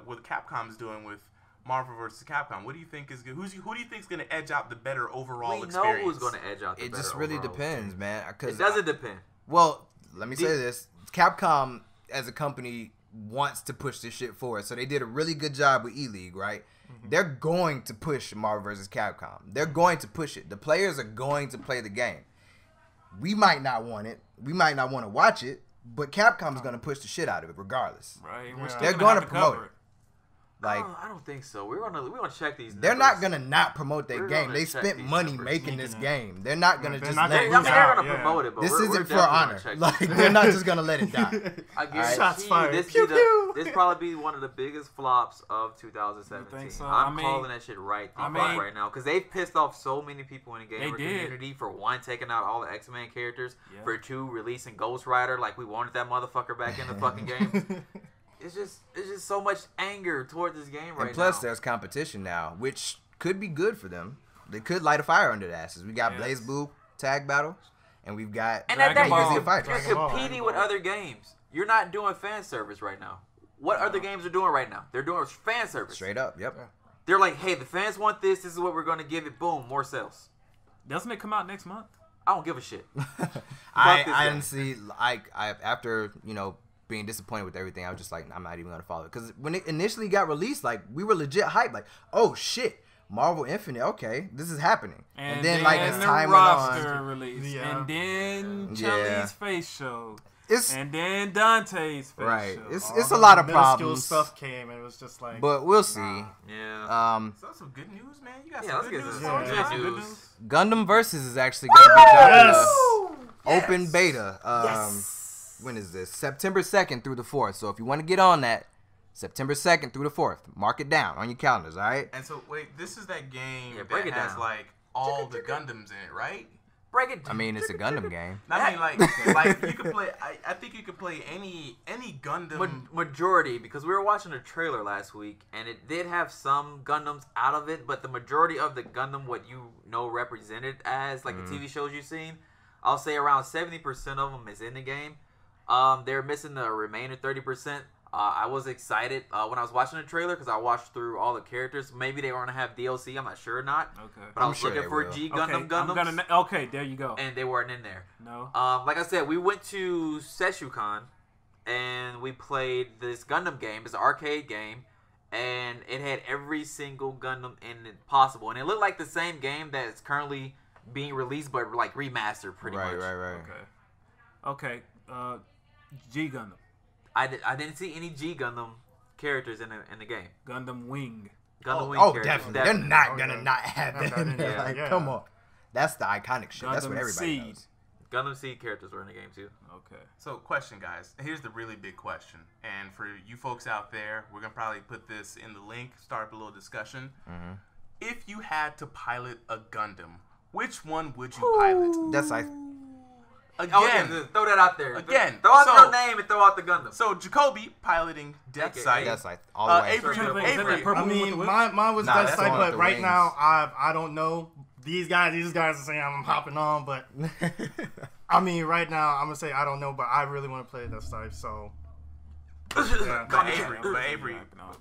what Capcom's doing with Marvel versus Capcom. What do you think is good? Who do you think is going to edge out the better overall We experience? know who's going to edge out the It better just really overall depends, man. experience. It doesn't depend. Well, let me say this: Capcom as a company wants to push this shit forward, so they did a really good job with E-League, right? They're going to push Marvel vs. Capcom. They're going to push it. The players are going to play the game. We might not want it. We might not want to watch it, but Capcom is going to push the shit out of it regardless. Right. Yeah. We're still They're gonna gonna have to promote cover it. Like, I don't think so. We're gonna check these. they're numbers. not gonna not promote their We're game. gonna They check spent these money numbers. making this Sneaking game. They're not gonna They're just not let gonna it I mean, lose they're out, gonna yeah. promote it, but This we're isn't for definitely honor. gonna check Like, these they're not just gonna let it die. I guarantee Shots you fired. this Pew, pew. this probably be one of the biggest flops of 2017. You think so? I'm I mean- calling that shit right mean- right now because they've pissed off so many people in the gamer They did. community for one taking out all the X-Men characters, Yeah. for 2 releasing Ghost Rider like we wanted that motherfucker back in the fucking game. It's just so much anger toward this game right And plus, now. there's competition now, which could be good for them. They could light a fire under their asses. We got Yes. Blaze Blue tag battle, and we've got And at that Dragon Ball. you're Fighter. Ball. competing with other games. You're not doing fan service right now. What other games are doing right now? They're doing fan service. Straight up, yep. They're like, hey, the fans want this. This is what we're going to give it. Boom, more sales. Doesn't it come out next month? I don't give a shit. I this I game. didn't see I after being disappointed with everything. I was just like, I'm not even gonna follow it because when it initially got released, like we were legit hyped, like, oh shit, Marvel Infinite, okay, this is happening. And then like as the time went roster on, released, Yeah. and then Yeah. Chun-Li's face showed, it's and then Dante's face right. showed. It's a lot of Middle school problems, stuff came, and it was just like. but we'll see. Yeah. So that's some good news, man. You got Yeah, some let's good get news. some Yeah. good Yeah. Good news. news. Gundam Versus is actually gonna be dropping Yes! open beta. When is this? September 2nd through the 4th. So if you want to get on that, September 2nd through the 4th, mark it down on your calendars, all right? And so wait, this is that game Yeah, break that it has down. like all the Gundams in it, right? Break it. I mean, it's a Gundam game. I mean, like you could play. I think you could play any Gundam. Majority, because we were watching a trailer last week, and it did have some Gundams out of it, but the majority of the Gundam, what you know represented as, like the TV shows you've seen, I'll say around 70% of them is in the game. They're missing the remaining 30%. I was excited when I was watching the trailer because I watched through all the characters. Maybe they were going to have DLC. I'm not sure or not. Okay. But I was looking for G Gundam Gundams. Okay, there you go. And they weren't in there. No. Like I said, we went to Seshukan and we played this Gundam game. It's an arcade game. And it had every single Gundam in it possible. And it looked like the same game that's currently being released, but like remastered pretty much. Right. Okay. G Gundam. I didn't see any G Gundam characters in the game. Gundam Wing. Gundam Wing characters. Definitely. They're not gonna not have that in there. Yeah. Like, come on. That's the iconic shit. That's what Gundam everybody Seed. knows. Gundam Seed characters were in the game too. Okay. So, question, guys. Here's the really big question. And for you folks out there, we're going to probably put this in the link, start up a little discussion. Mm-hmm. If you had to pilot a Gundam, which one would you pilot? That's like Again. Throw that out there. Again. Throw out So- your name and throw out the Gundam. So, Jacoby piloting Death Okay. Sight. that's like all the way. Avery, Isn't that Avery, purple I one with mean, the whip? mine was Nah, Death that's the Sight, one but with the right wings. now I don't know. These guys are saying I'm hopping on, but I mean, right now I'm gonna say I don't know, but I really want to play Death Sight, so yeah.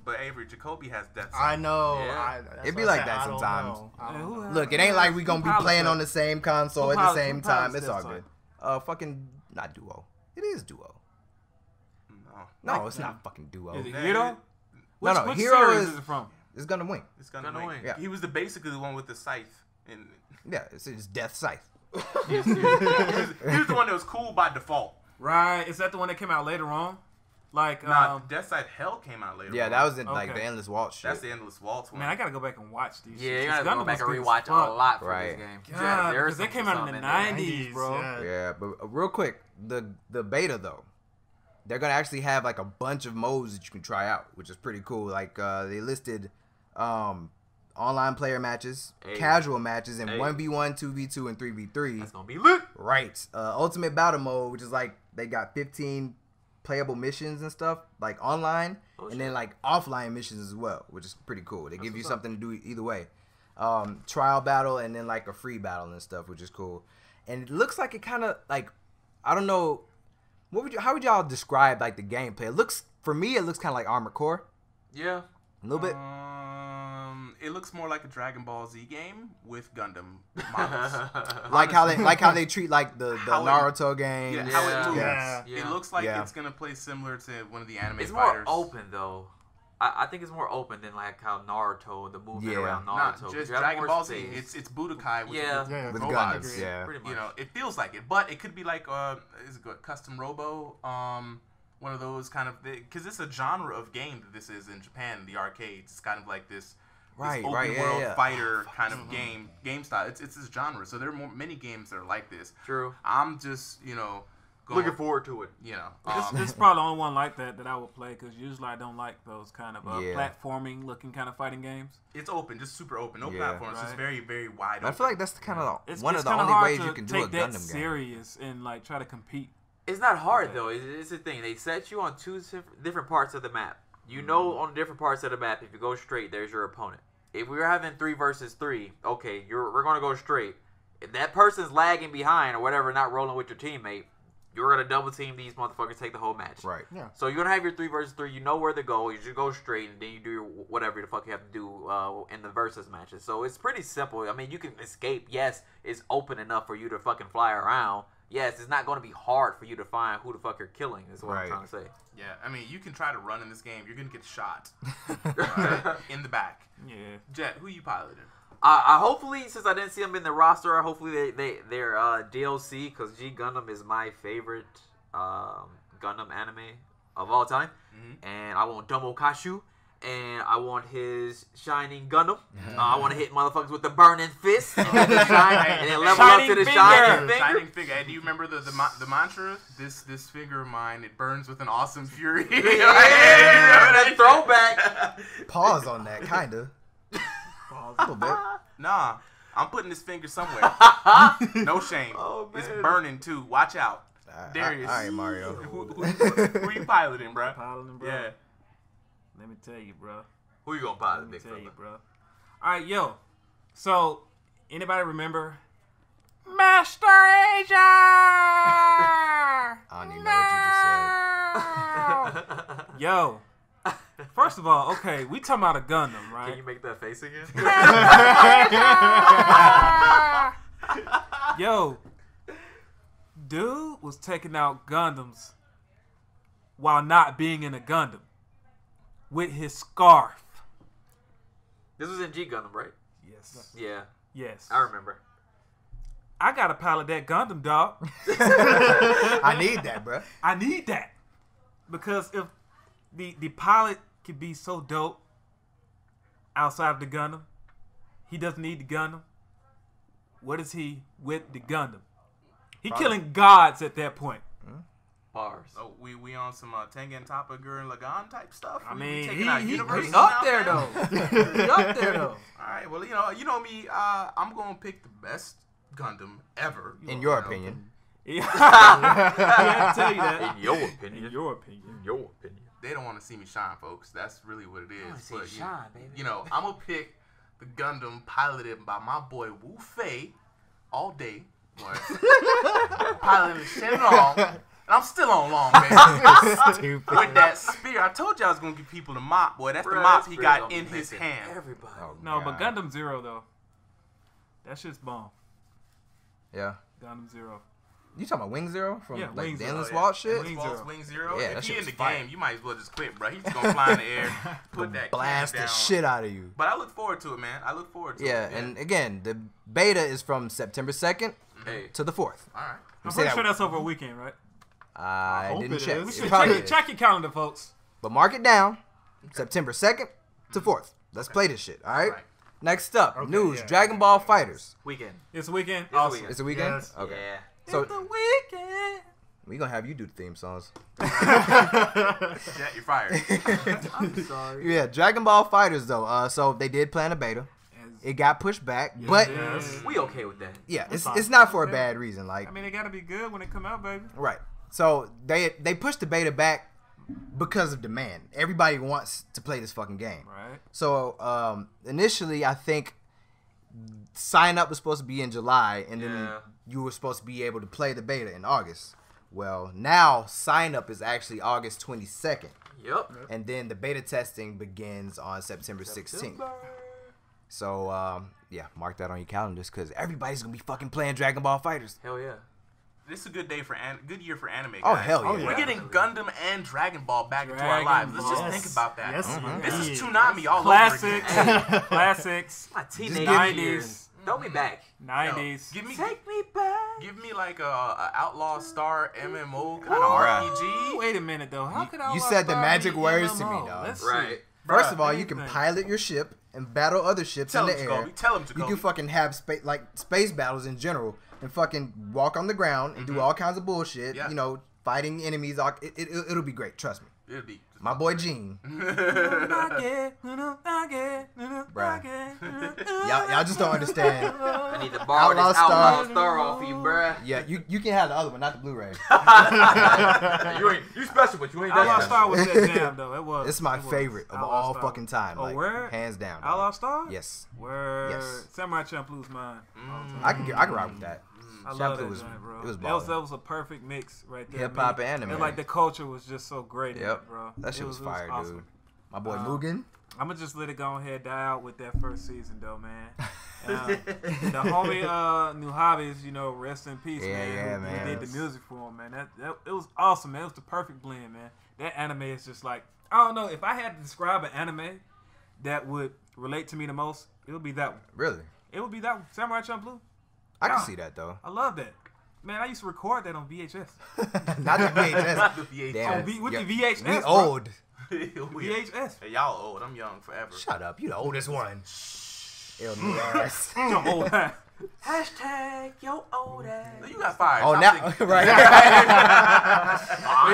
But Avery, Jacoby has Death Sight. I know. Yeah. That's It'd be what I like said, that I don't sometimes. know. I don't know. Look, it ain't like we gonna be playing on the same console at the same time. pilots It's all Death good. Fucking not duo. It is duo. No, it's not fucking duo. Is it Nah, Hero? No, Which Hero series is it from? It's Gundam Wing. It's Gundam Gundam Wing. Wing. Yeah. He was basically the one with the scythe. And Yeah, it's Death Scythe. he was the one that was cool by default. Right. Is that the one that came out later on? Like, Nah, Death Sight Hell came out later. Yeah, on. that was in like Okay. the Endless Waltz shit. That's the Endless Waltz one. man, I gotta go back and watch these. Yeah, shits. you This gotta go Gundam back and was good as rewatch a fuck. lot for Right. this game. God, There's because they some came out in the in there. 90s, bro. yeah. Yeah, but real quick, the beta though, they're gonna actually have like a bunch of modes that you can try out, which is pretty cool. Like they listed online player matches, Hey. casual matches, and Hey. 1v1, 2v2, and 3v3. That's gonna be lit. Right. Ultimate battle mode, which is like they got 15 playable missions and stuff, like online, Oh, and shit. then like offline missions as well, which is pretty cool. They give you something to do either way. Trial battle and then like a free battle and stuff, which is cool. And it looks like it kind of like, I don't know, how would y'all describe like the gameplay? It looks, for me, it looks kind of like Armored Core, Yeah. a little bit. It looks more like a Dragon Ball Z game with Gundam models. Like how they treat like the How it- Naruto games. Yeah, how it moves. Yeah. Yeah. It looks like Yeah. it's gonna play similar to one of the anime It's fighters. more open though. I think it's more open than like how Naruto, the movement Yeah. around Not Naruto. just You have Dragon more Ball Z. space. It's Budokai with, Yeah. Yeah, With robots. Gundams, yeah. Pretty much. You know, it feels like it, but it could be like is it good? Custom Robo, one of those kind of, because it's a genre of game that this is in Japan, the arcades. It's kind of like this Right, open right, yeah, world yeah. fighter kind of game style. It's this genre, so there are many games that are like this. True. I'm just going, Looking forward to it. This is probably the only one like that I would play because usually I don't like those kind of Yeah. platforming looking kind of fighting games. it's open, just super open, no Yeah. platforms, just Right. very very wide I open. feel like that's kind of It's one of it's the kinda only hard ways to you can do a take that Gundam game. serious and like try to compete. It's not hard Okay. though. It's the thing. They set you on two different parts of the map. You know, on different parts of the map, if you go straight, there's your opponent. If we're having 3 versus 3, okay, we're gonna go straight. If that person's lagging behind or whatever, not rolling with your teammate, you're gonna double team these motherfuckers, take the whole match. Right. Yeah. So you're gonna have your 3 versus 3. You know where to go. You just go straight, and then you do your whatever the fuck you have to do in the versus matches. So it's pretty simple. I mean, you can escape. Yes, it's open enough for you to fucking fly around. Yes, it's not gonna be hard for you to find who the fuck you're killing. Is what Right. I'm trying to say. Yeah, I mean, you can try to run in this game, you're gonna get shot right, in the back. Yeah. Jet, who you piloting? I hopefully, since I didn't see them in the roster, hopefully they're DLC, because G Gundam is my favorite Gundam anime of all time. And I want Domo Kashu, and I want his shining Gundam. I want to hit motherfuckers with the burning fist, and then, and then level up to the shining finger. Shining finger. Hey, do you remember the mantra? This finger of mine, it burns with an awesome fury. Yeah, that throwback. Pause on that, kinda. A little bit. Nah, I'm putting this finger somewhere. No shame. Oh, man. It's burning too. Watch out. Alright, Darius. all right, Mario. Who you piloting, bro? Piloting, bro. Yeah. Let me tell you, bro. Who you gonna pilot, Let me big tell you, fella? bro. All right, yo. So, anybody remember Master Asia? I don't even know what you just said. Yo. First of all, okay, we talking about a Gundam, right? Can you make that face again? Yo, dude was taking out Gundams while not being in a Gundam with his scarf. This was in G Gundam, right? Yes. Yeah, Yes. I remember. I got a pilot that Gundam, dog. I need that, bro. I need that. Because if the pilot could be so dope outside of the Gundam, he doesn't need the Gundam. What is he with the Gundam? He killing gods at that point. Bars. Oh, we on some Tengen Toppa Gurren Lagann type stuff. I We mean, taking out he universes up now, there man? though. He up there though. All right, well, you know me. I'm gonna pick the best Gundam ever. In your opinion. Yeah. I tell you that. In your opinion. In your opinion. In your opinion. They don't want to see me shine, folks. That's really what it I wanna is. see you shine, baby. You know, I'm gonna pick the Gundam piloted by my boy Wu Fei all day. Boy. Piloting shit long. And I'm still on long, baby. Stupid. With that spear. I told you I was gonna give people the mop, boy. That's the mop he got in his hand. Everybody. Oh, No, God. but Gundam Zero though. That shit's bomb. Yeah. Gundam Zero. You talking about Wing Zero from Yeah, like Wing the Zero. Endless Oh, yeah. Walt shit? Wing False Zero. Wing Zero. Yeah, that If shit he in was the fire. game, you might as well just quit, bro. He's gonna fly in the air, put that Blast can the down. shit out of you. But I look forward to it, man. I look forward to Yeah, it. and again, the beta is from September 2nd Hey. to the 4th. All right. I'm say pretty that- sure that's over a weekend, right? I hope didn't it check. is. It probably is. Check your calendar, folks. But mark it down. September 2nd to 4th. Let's play this shit, all right? Right. Next up, Okay, news, yeah. Dragon Ball Fighters. Weekend. It's a weekend. It's a Awesome. weekend. It's a weekend? Yes. Okay. Yeah. So It's the weekend. we're going to have you do the theme songs. Jet, you're fired. I'm sorry. Yeah, Dragon Ball Fighters, though. So they did plan a beta. It got pushed back. But, Yes. We okay with that. yeah, That's it's fine. not for a bad reason. Like, I mean, it gotta be good when it come out, baby. right. So they pushed the beta back because of demand. Everybody wants to play this fucking game. Right. So initially, I think sign up was supposed to be in July, and then Yeah. you were supposed to be able to play the beta in August. Well, now sign up is actually August 22nd, Yep. and then the beta testing begins on September 16th. So yeah, mark that on your calendars because everybody's gonna be fucking playing Dragon Ball Fighters. Hell yeah. This is a good day for good year for anime. Guys. Oh, hell yeah. Oh, yeah. We're getting Gundam and Dragon Ball back into our Dragon lives. Let's Ball. just think about that. Yes, This is indeed. Toonami all Classics. over again. Classics. My teenage give me- years. Throw me back. 90s. Give me Take me back. Give me like a Outlaw Star MMO kind of Bruh. RPG. Wait a minute, though. How could You said the magic words to me, dog. Let's see. Right. First Bruh, of all, you can anything. pilot your ship and battle other ships Tell in him, the air. Jacoby. Tell him, You Jacoby. can fucking have space battles in general and fucking walk on the ground and do all kinds of bullshit. Yeah. You know, fighting enemies. It'll be great. Trust me. It'll be My boy Gene. Y'all just don't understand. I need to borrow Outlaw this Outlaw Star. Star off of you, bruh. Yeah, you can have the other one, not the Blu-ray. You special, but you ain't Outlaw that Star was that jam, though. It was. It's my It was. favorite of Outlaw all Star. fucking time. Oh, Like, word? hands down. dog. Outlaw Star? Yes. Word. Yes. Samurai Champloo's mine. I can rock with that. I love Shampoo that was- joint, bro. it was that ballin'. was a perfect mix right there. Hip hop man. and anime. like the culture was just so great, in Yep. it, bro. That shit It was it fire, awesome. dude. My boy Um, Mugen. I'm gonna just let it go ahead die out with that first season, though, man. The homie New Hobbies, rest in peace, Yeah, man. yeah, who man. did the music for him, man. That it was awesome, man. It was the perfect blend, man. That anime is just like, I don't know, if I had to describe an anime that would relate to me the most, it would be that one. Really? It would be that one, Samurai Champloo. I can Yeah. see that though. I love that. Man, I used to record that on VHS. Not the VHS. Not the VHS. Damn. With the Yeah. VHS, We bro. old. VHS. Hey, y'all old. I'm young forever. Shut up. You the oldest one. Ill new ass. Your old ass. Hashtag yo old ass. You got fired. Oh, Stop now thinking. right.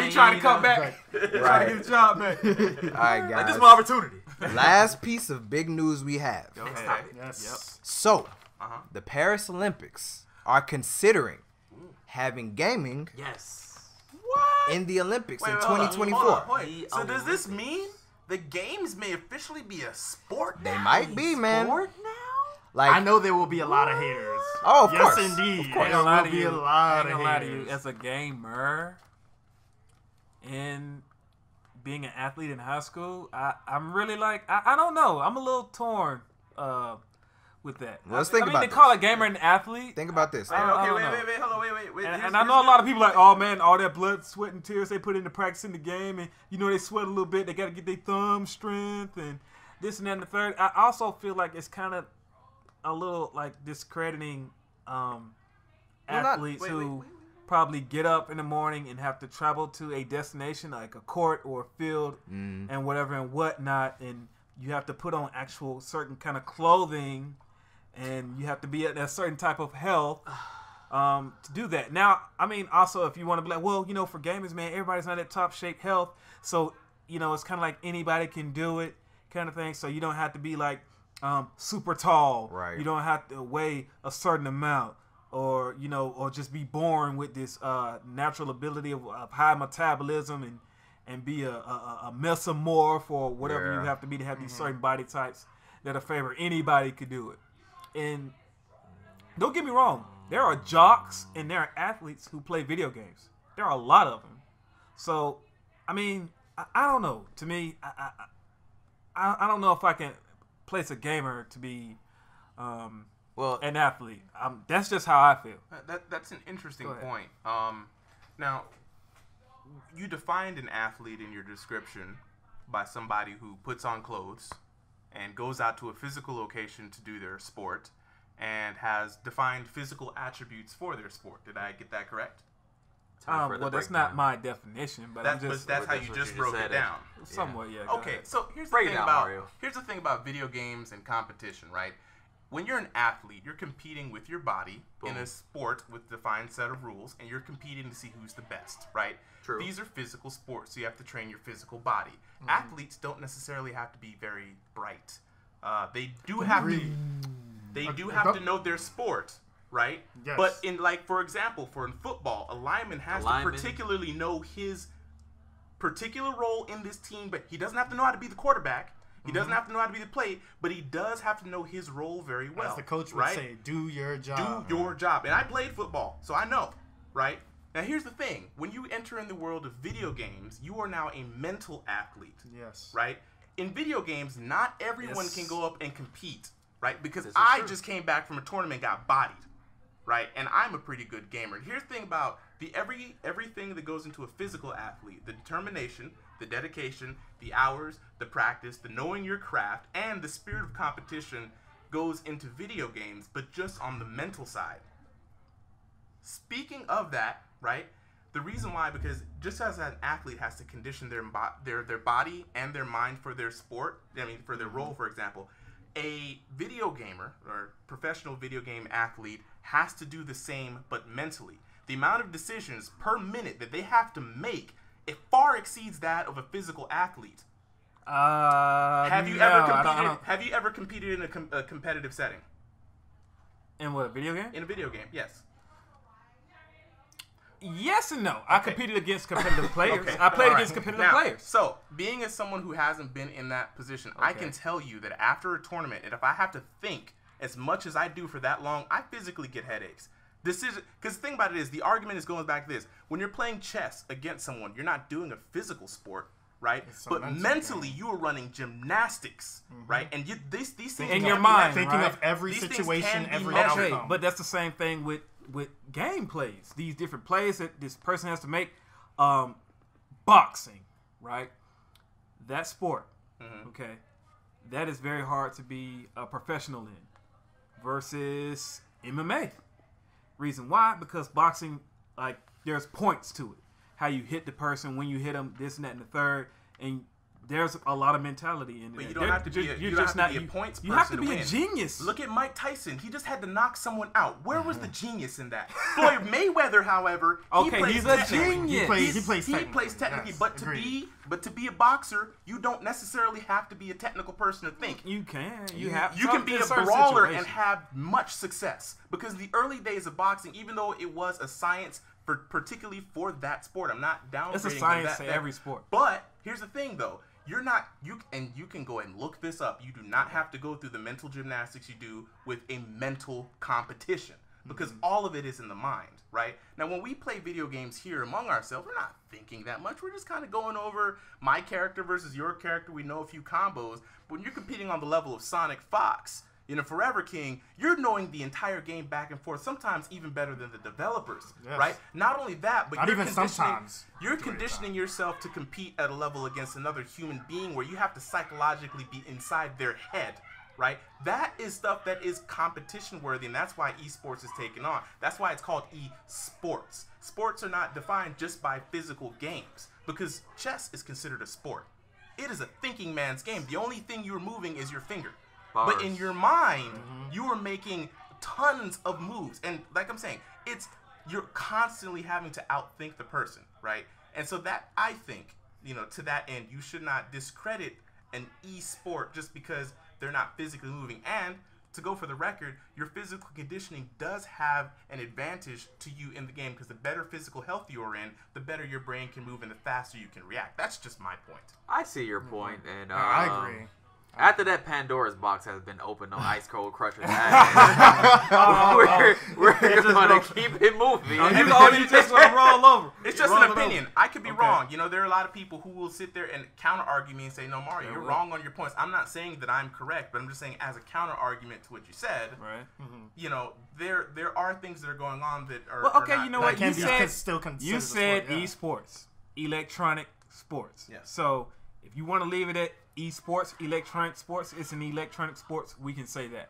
He trying to come back. Trying to Right. get a job back. All right, Like, this guys. is my opportunity. Last piece of big news we have. Go Next ahead. topic. Yes. So, Uh-huh. the Paris Olympics are considering having gaming Yes. What? in the Olympics in Wait, hold on, 2024. hold on, wait. The So does this Olympics. mean the games may officially be a sport They now? might be, man. Sport now? Like, I know there will be a lot of haters. Oh, of yes, course. indeed. Of course. There will be a lot ain't of gonna lie to you. haters. As a gamer in being an athlete in high school, I'm really like, I don't know. I'm a little torn with that. Well, let's think about they this. call a gamer an athlete. Think about this. Wait, I don't wait, know. hold on, wait. And I know a lot of people like, oh man, all that blood, sweat, and tears they put into practicing the game, and they sweat a little bit. They got to get their thumb strength and this and that and the third. I also feel like it's kind of a little like discrediting athletes who probably get up in the morning and have to travel to a destination like a court or a field and whatever and whatnot, and you have to put on actual certain kind of clothing, and you have to be at a certain type of health to do that. Now, I mean, also if you want to be like, well, for gamers, man, everybody's not at top shape health, so it's kind of like anybody can do it kind of thing. So you don't have to be like super tall. Right. You don't have to weigh a certain amount, or or just be born with this natural ability of high metabolism and be a mesomorph or whatever you have to be to have these certain body types that are favored. Anybody could do it. And don't get me wrong, there are jocks and there are athletes who play video games. There are a lot of them. So, I mean, I don't know. To me, I don't know if I can place a gamer to be an athlete. That's just how I feel. That's an interesting point. Now, you defined an athlete in your description by somebody who puts on clothes and goes out to a physical location to do their sport and has defined physical attributes for their sport. Did I get that correct? Well, that's not my definition, but that's how you just broke it down. Somewhat, yeah. Okay, so here's the thing about video games and competition, right? When you're an athlete, you're competing with your body in a sport with a defined set of rules, and you're competing to see who's the best, right? True. These are physical sports, so you have to train your physical body. Athletes don't necessarily have to be very bright. They do have to know their sport, right? Yes. But for example, in football, a lineman has to particularly know his particular role in this team, but he doesn't have to know how to be the quarterback. He doesn't have to know how to be the play, but he does have to know his role very well. As the coach would say, do your job. Do your job. And I played football, so I know, right? Now, here's the thing. When you enter in the world of video games, you are now a mental athlete. Yes. Right? In video games, not everyone can go up and compete, right? Because just came back from a tournament, got bodied, right? And I'm a pretty good gamer. Here's the thing about everything that goes into a physical athlete: the determination, the dedication, the hours, the practice, the knowing your craft, and the spirit of competition goes into video games, but just on the mental side. Speaking of that, right? The reason why, because just as an athlete has to condition their body and their mind for their sport, for their role, for example, a video gamer or professional video game athlete has to do the same, but mentally. The amount of decisions per minute that they have to make, it far exceeds that of a physical athlete. Have you ever competed in a competitive setting? In what, a video game? In a video game, yes. Yes and no. I competed against competitive players. I played against competitive players. So, being as someone who hasn't been in that position, I can tell you that after a tournament, and if I have to think as much as I do for that long, I physically get headaches. Because the thing about it is, the argument is going back to this. When you're playing chess against someone, you're not doing a physical sport, right? But mentally, you are running gymnastics, right? And these things in your mind, thinking of every situation, every outcome. But that's the same thing with game plays. These different plays that this person has to make. Boxing, right? That sport, okay? That is very hard to be a professional in versus MMA. Reason why? Because boxing, there's points to it. How you hit the person, when you hit them, this and that and the third, and there's a lot of mentality in it. But you don't have to be a points person. You have to be win. a genius. Look at Mike Tyson. He just had to knock someone out. Where was the genius in that? Floyd Mayweather, however, he's a genius. He plays technically, yes, but to be a boxer, you don't necessarily have to be a technical person to think. You can. You can be a brawler and have much success. Because the early days of boxing, even though it was a science particularly for that sport, I'm not downgrading. It's a science to every sport. But here's the thing, though. You can go and look this up. You do not have to go through the mental gymnastics you do with a mental competition. because all of it is in the mind, right? Now, when we play video games here among ourselves, we're not thinking that much. We're just kind of going over my character versus your character. We know a few combos. But when you're competing on the level of Sonic Fox, Forever King, you're knowing the entire game back and forth, sometimes even better than the developers, right? Not only that, but you're conditioning yourself to compete at a level against another human being where you have to psychologically be inside their head, right? That is stuff that is competition worthy, and that's why esports is taking on. That's why it's called esports. Sports are not defined just by physical games, because chess is considered a sport. It is a thinking man's game. The only thing you're moving is your finger. But in your mind, you are making tons of moves. And like I'm saying, you're constantly having to outthink the person, right? And so that, I think, to that end, you should not discredit an e-sport just because they're not physically moving. And to go for the record, your physical conditioning does have an advantage to you in the game, because the better physical health you're in, the better your brain can move and the faster you can react. That's just my point. I see your point, and I agree. After that Pandora's box has been opened on Ice Cold Crusher's we're going to keep it moving. You just want to roll over. It's just an opinion. I could be wrong. There are a lot of people who will sit there and counter-argue me and say, no, Mario, you're wrong on your points. I'm not saying that I'm correct, but I'm just saying as a counter-argument to what you said, right? There are things that are going on that are you know what? You said sport, esports, electronic sports. Yeah. So if you want to leave it at esports, electronic sports, it's an electronic sports, we can say that.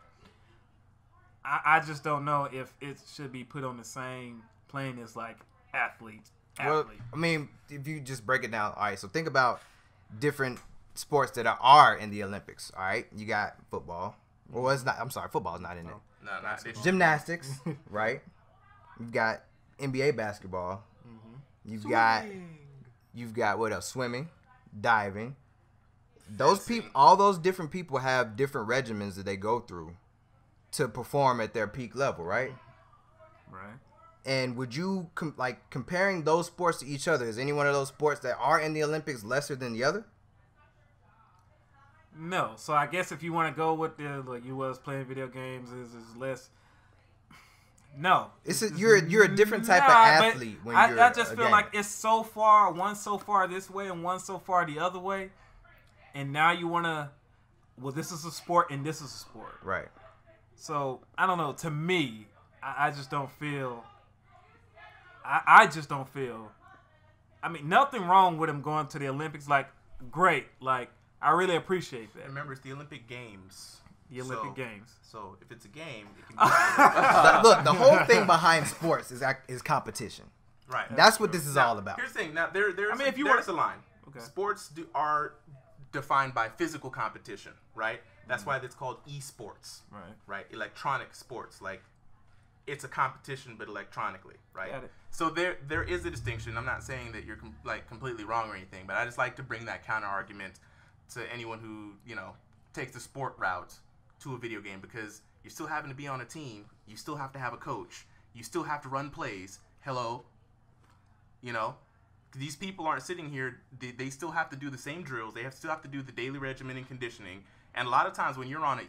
I just don't know if it should be put on the same plane as like athlete. Well, I mean, if you just break it down, all right, so think about different sports that are in the Olympics, all right? You got football. Well, it's not, I'm sorry, football is not in it. No, not gymnastics, right? You've got NBA basketball. You've got what else? Swimming, diving. Those people, all those different people have different regimens that they go through to perform at their peak level, right? Right. And would you comparing those sports to each other? Is any one of those sports that are in the Olympics lesser than the other? No. So I guess if you want to go with you was playing video games is less. No. You're a different type of athlete when you're. I just feel like it's so far this way and one so far the other way. And now you want to, this is a sport and this is a sport. Right. So, I don't know. To me, I just don't feel, I just don't feel, I mean, nothing wrong with him going to the Olympics. Like, great. Like, I really appreciate that. Remember, it's the Olympic Games. The Olympic Games. So, if it's a game, it can be... Look, the whole thing behind sports is competition. Right. That's what this is all about. Here's the thing. Now, there's a line. Okay. Sports are defined by physical competition, right? That's why it's called esports, right? Electronic sports, like it's a competition but electronically, right? Got it. So there is a distinction. I'm not saying that you're completely wrong or anything, but I just like to bring that counter argument to anyone who takes the sport route to a video game, because you're still having to be on a team, you still have to have a coach, you still have to run plays. Hello, these people aren't sitting here. They still have to do the same drills. They still have to do the daily regimen and conditioning. And a lot of times when you're on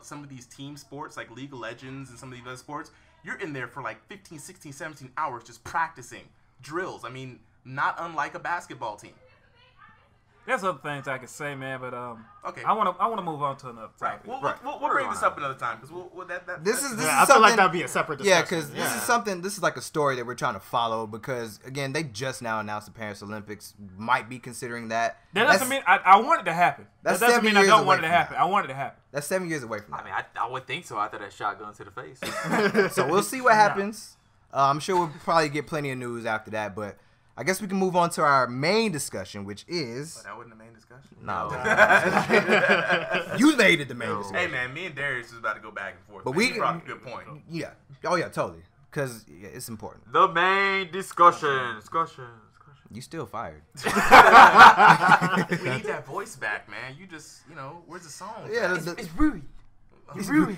some of these team sports like League of Legends and some of these other sports, you're in there for like 15, 16, 17 hours just practicing drills. I mean, not unlike a basketball team. There's other things I could say, man, but okay. I want to move on to another topic. Right. We'll bring this up another time, because this is I feel like that'd be a separate discussion. Yeah, because this is like a story that we're trying to follow, because again, they just now announced the Paris Olympics. Might be considering that. That doesn't mean I want it to happen. That doesn't mean I don't want it to happen. I want it to happen. That's 7 years away from now. I mean, I would think so after that shotgun to the face. So we'll see what happens. I'm sure we'll probably get plenty of news after that, but I guess we can move on to our main discussion, which is... Oh, that wasn't the main discussion? No. You made it the main discussion. Hey, man, me and Darius is about to go back and forth. But you brought up a good point. Yeah. Oh, yeah, totally. Because it's important. The main discussion. You still fired. We need that voice back, man. You just, where's the song? Yeah, It's ruined. It's ruined.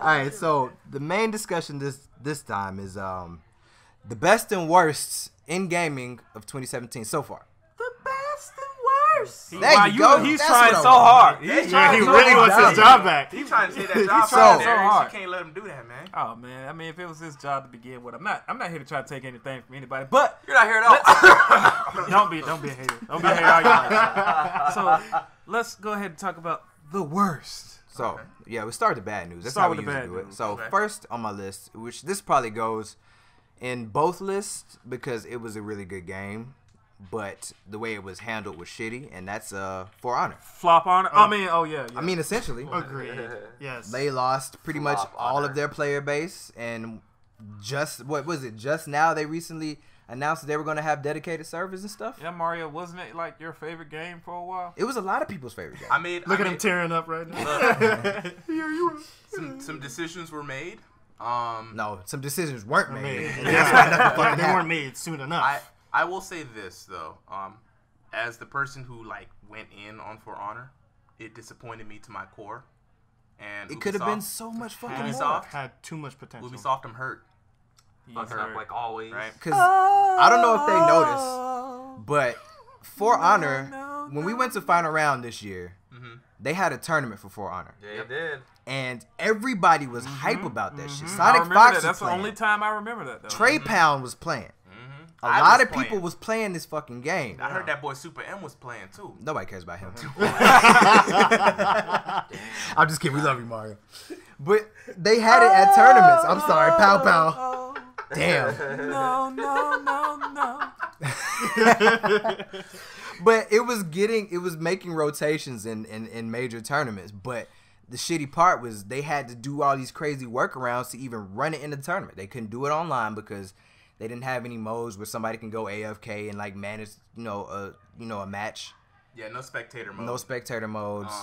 All right, so the main discussion this time is the best and worsts in gaming of 2017 so far. The best and course. There you go. He's That's trying what so I want. hard. Yeah, He's he trying He so really hard. wants his job back. He's trying to take that job so from Darius. hard. You can't let him do that, man. Oh man, I mean, if it was his job to begin with, I'm not here to try to take anything from anybody. But You're not here at all. don't be a hater. Don't be a hater all your life. So let's go ahead and talk about the worst. So, yeah, we start with the bad news. That's Start how we with the usually bad do it. news. So, Okay. first on my list, which this probably goes in both lists because it was a really good game, but the way it was handled was shitty, and that's For Honor. Flop on it. Yeah. I mean, essentially, Agreed. Yes. they lost pretty much Flop all Honor. of their player base, and just now they recently announced that they were going to have dedicated servers and stuff. Yeah, Mario, wasn't it like your favorite game for a while? It was a lot of people's favorite game. Look at him tearing up right now. Some decisions were made. No, some decisions weren't made. Made. And that's why nothing fucking They weren't happened. made soon enough. I will say this though, as the person who like went in on For Honor, it disappointed me to my core. And It could have been Ubisoft- so much fucking Ubisoft- more. Had too much potential. Ubisoft, I'm hurt, Fucking up like always. right? Because I don't know if they noticed, but For Honor, when we went to final round this year, they had a tournament for For Honor. Yeah, you did. And everybody was hype about that shit. I Sonic remember Fox that. was That's the playing. only time I remember that, though. Trey Pound was playing. A I lot was of people playing. was playing this fucking game. I heard that boy Super M was playing too. Nobody cares about him. I'm just kidding. We love you, Mario. But they had it at tournaments. I'm sorry. Pow pow. Damn. No. But it was making rotations in major tournaments. But the shitty part was they had to do all these crazy workarounds to even run it in the tournament. They couldn't do it online because they didn't have any modes where somebody can go AFK and like manage, a match. Yeah, no spectator mode. No spectator modes.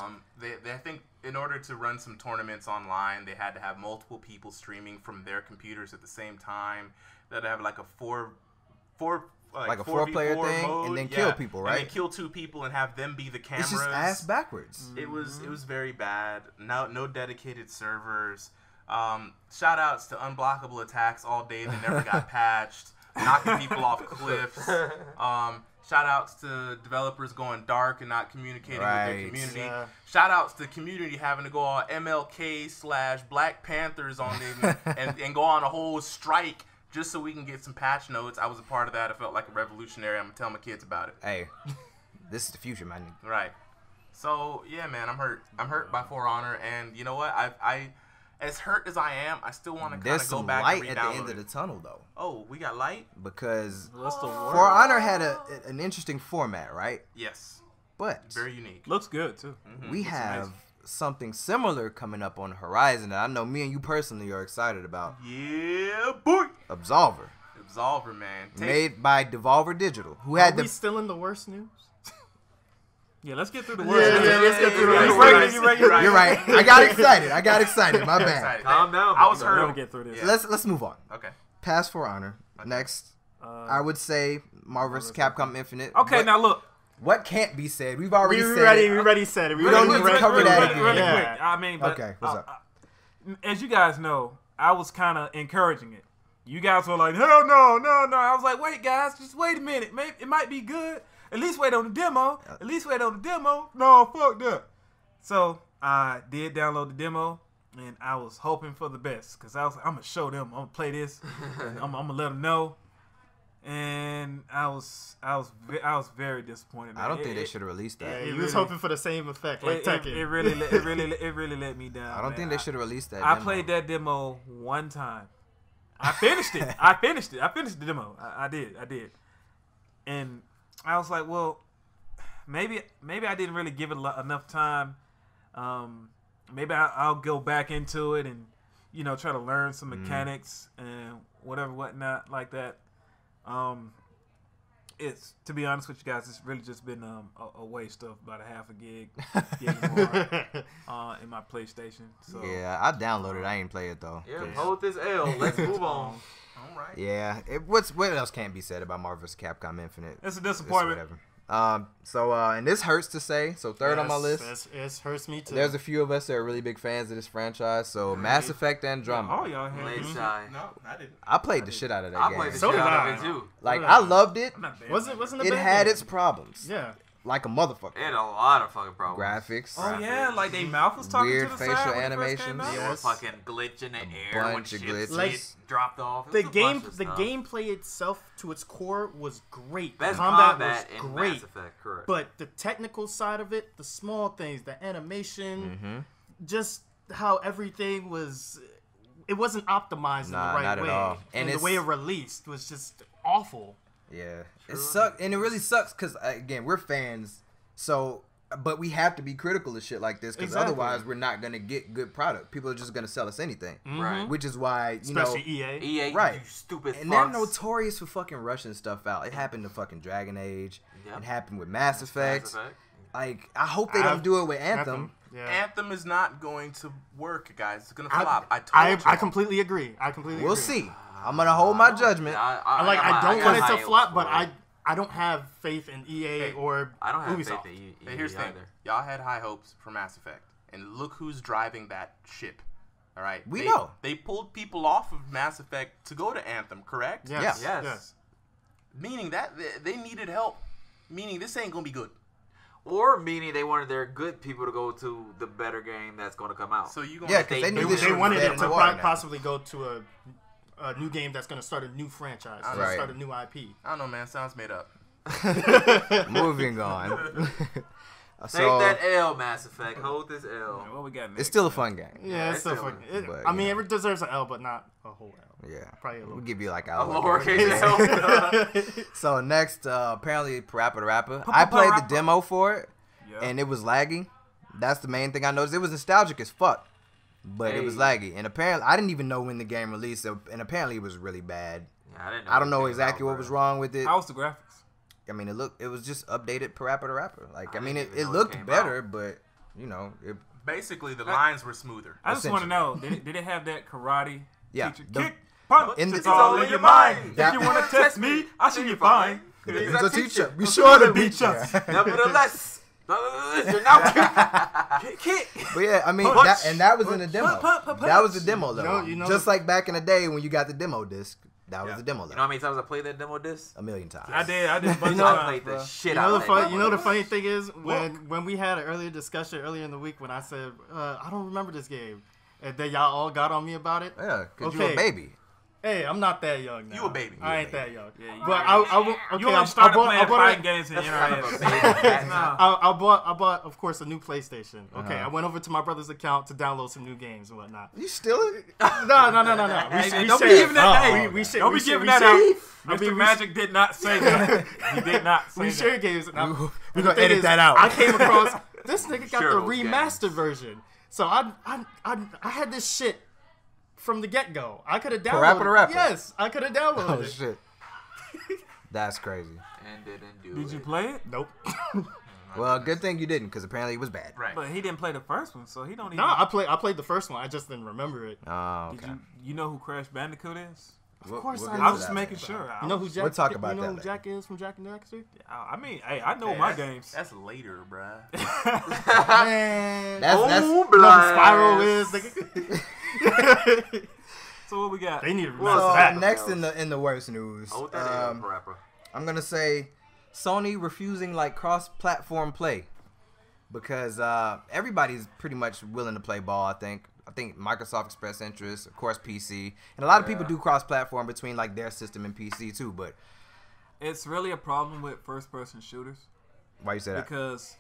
They I think in order to run some tournaments online, they had to have multiple people streaming from their computers at the same time. They'd have like a four Like a 4-player thing, and then kill people, right? And then kill 2 people and have them be the cameras. It's just ass backwards. It was very bad. No dedicated servers. Shout outs to unblockable attacks all day that never got patched, knocking people off cliffs. Shout outs to developers going dark and not communicating with their community. Yeah. Shout outs to community having to go all MLK/Black Panthers on them and go on a whole strike just so we can get some patch notes. I was a part of that. I felt like a revolutionary. I'm gonna tell my kids about it. Hey, this is the future, man. Right. So yeah, man, I'm hurt. I'm hurt by For Honor, and you know what? I as hurt as I am, I still want to kind There's of go some back light and at the re-download end of the it. tunnel, though, Oh, we got light? because What's the word? For Honor had an interesting format, right? Yes. But Very unique. Looks good too. we have something similar coming up on the horizon that I know me and you personally are excited about. Yeah, boy. Absolver, Absolver, man. made by Devolver Digital, who Are had we the still in the worst news? Yeah, let's get through the Yeah, words. let's get through the You're words. right. You're right. I got excited. My bad. Excited. Calm down. I was We'll hurt. never get through this. Yeah. Let's move on. Okay. Past For Honor. Next, I would say Marvel vs. Capcom Infinite. Okay, now look. What can't be said? We've already We said already it. said it. We don't need to cover that again. Really Yeah. quick. I mean, but, Okay, what's up? As you guys know, I was kind of encouraging it. You guys were like, hell no. I was like, wait, guys, just wait a minute. Maybe it might be good. At least wait on the demo. No, fuck that. So I did download the demo, and I was hoping for the best because I was like, I'm gonna show them. I'm gonna play this. And I'm gonna let them know. And I was very disappointed. Man. I don't think they should have released that. Yeah, It you was really- hoping for the same effect, like It Tekken. really let me down. I don't man. think they should have released that. I demo. played that demo one time. I finished it. I finished the demo. I did. And I was like, well, maybe I didn't really give it enough time. Maybe I'll go back into it and try to learn some mechanics and whatnot like that. It's, to be honest with you guys, it's really just been a waste of about a half a gig more, in my PlayStation. So Yeah, I downloaded it. I ain't play it though. Yeah, 'cause- hold this L. Let's move on. All right. Yeah. What else can't be said about Marvel vs. Capcom Infinite? it's a It's disappointment. whatever. And this hurts to say. So third on my list. It hurts me too. There's a few of us that are really big fans of this franchise. So Mass Effect Andromeda. All y'all had Late me. shy. No, I didn't. I played the shit out of that I game. played the So shit did out I. of it too. Like I loved it. I'm not bad. wasn't a It bad had game. its problems. Yeah. like a motherfucker. It had a lot of fucking problems. Graphics. Oh yeah, like they mouth was talking Weird to the facial side when it first came animations. out? They were fucking glitch in the air when bunch of shit glitches. Like, dropped off. It The was a bunch game, of the stuff. gameplay itself to its core was great. Best Combat combat was in great, Mass Effect, correct. but the technical side of it, the small things, the animation, Mm-hmm. just how everything was, it wasn't optimized in the Nah, right not at way, all. and And the way it it's- released was just awful. Yeah, it sucks, and it really sucks because again, we're fans, so but we have to be critical of shit like this because Exactly. otherwise we're not gonna get good product. People are just gonna sell us anything, Right. which is why Especially E EA. EA, Right. you stupid and they're fucks. notorious for fucking rushing stuff out. It happened to fucking Dragon Age. Yep. It happened with Mass Effect. Mass Effect. Like, I hope they don't do it with Anthem. Yeah. Anthem is not going to work, guys. It's gonna I, flop. I I, told you. I completely agree. We'll agree. see. I'm gonna hold my judgment. I don't got want it high to hopes flop, for but it. I don't have faith in EA Hey, or I don't have Ubisoft. faith in EA Hey, here's the thing. either. Y'all had high hopes for Mass Effect, and look who's driving that ship. All right, We know. They pulled people off of Mass Effect to go to Anthem, correct? Yes. Yeah. Yes. Meaning that they needed help. Meaning this ain't gonna be good. Or meaning they wanted their good people to go to the better game that's going to come out. So you gonna Yeah, 'cause they They knew knew this They shit was wanted dead it in to the water now. possibly go to a new game that's going to start a new franchise, that's Right. start a new IP. I don't know, man. Sounds made up. Moving on. Take that L, Mass Effect. Hold this L. What we got next? It's still a fun game. Yeah, it's it's still still- fucking. but, I mean, you know. it deserves an L, but not a whole L. Yeah, Probably a little. we'll give you like A our lowercase L. So next, apparently Parappa the Rapper. I played the Rapper. demo for it, Yeah. and it was laggy. That's the main thing I noticed. It was nostalgic as fuck, but it was Hey. laggy. And apparently, I didn't even know when the game released, and apparently it was really bad. Yeah, I didn't know I don't know anything exactly about what was it. wrong with it. How was the graphics? I mean, it was just updated Parappa the Rapper. Like, I mean, didn't it even know it looked came better, out. but you know, Basically, the lines were smoother. I just want to Essentially. know, did it have that karate Yeah, teacher? the- Kick, punch, in the- it's all in your mind. That- If you want to test me, I should be fine. it's a teacher. Be sure to beat you. Nevertheless, you're now kick. But yeah, I mean, Punch. that was in the demo. Punch. That was the demo though. You know- Just like back in the day when you got the demo disc, that was the demo You know level. how many times I played that demo disc? A million times. I did a bunch of I times, played the bro. shit You out know of the that. fun, you know the funny thing is when we had an earlier discussion earlier in the week when I said I don't remember this game, and then y'all all got on me about it. Yeah, because you Okay. a baby. Hey, I'm not that young now. You a baby. I ain't that young. Yeah, you- but okay, You only started playing bought fighting games in the internet. I bought, of course, a new PlayStation. Okay, Uh-huh. I went over to my brother's account to download some new games and whatnot. You still it? No. Hey, We don't be shared. giving that. Hey, We shared- don't we be shared- giving we that shared- out. I mean, Mr. we- Magic did not say that. He did not say We that. share games. And We're the gonna thing edit is, that out. I came across this nigga got Share the those remastered games. version. So I had this shit from the get go. I could have Parappa downloaded. the Rapper. Yes, I could have downloaded Oh it. shit. That's crazy. And didn't do Did it. you play it? Nope. Well, good thing you didn't, because apparently it was bad. Right. But he didn't play the first one, so he don't even. No, I played the first one. I just didn't remember it. Oh, Did okay. you know who Crash Bandicoot is? Of course I I know was just making sure. You know who Jack? We'll talk about you know that who later. Jack is from Jack and Daxter? I mean, hey, I know my games. That's later, bruh. Man, That's you know who blast. Spiral is. Nigga. So what we got? They need to Well, remaster So that. next in the worst news, Hold that L, Parappa. I'm gonna say Sony refusing like cross-platform play because everybody's pretty much willing to play ball. I think Microsoft expressed interest, of course PC, and a lot of people do cross-platform between like their system and PC too. But It's really a problem with first-person shooters why you say that? because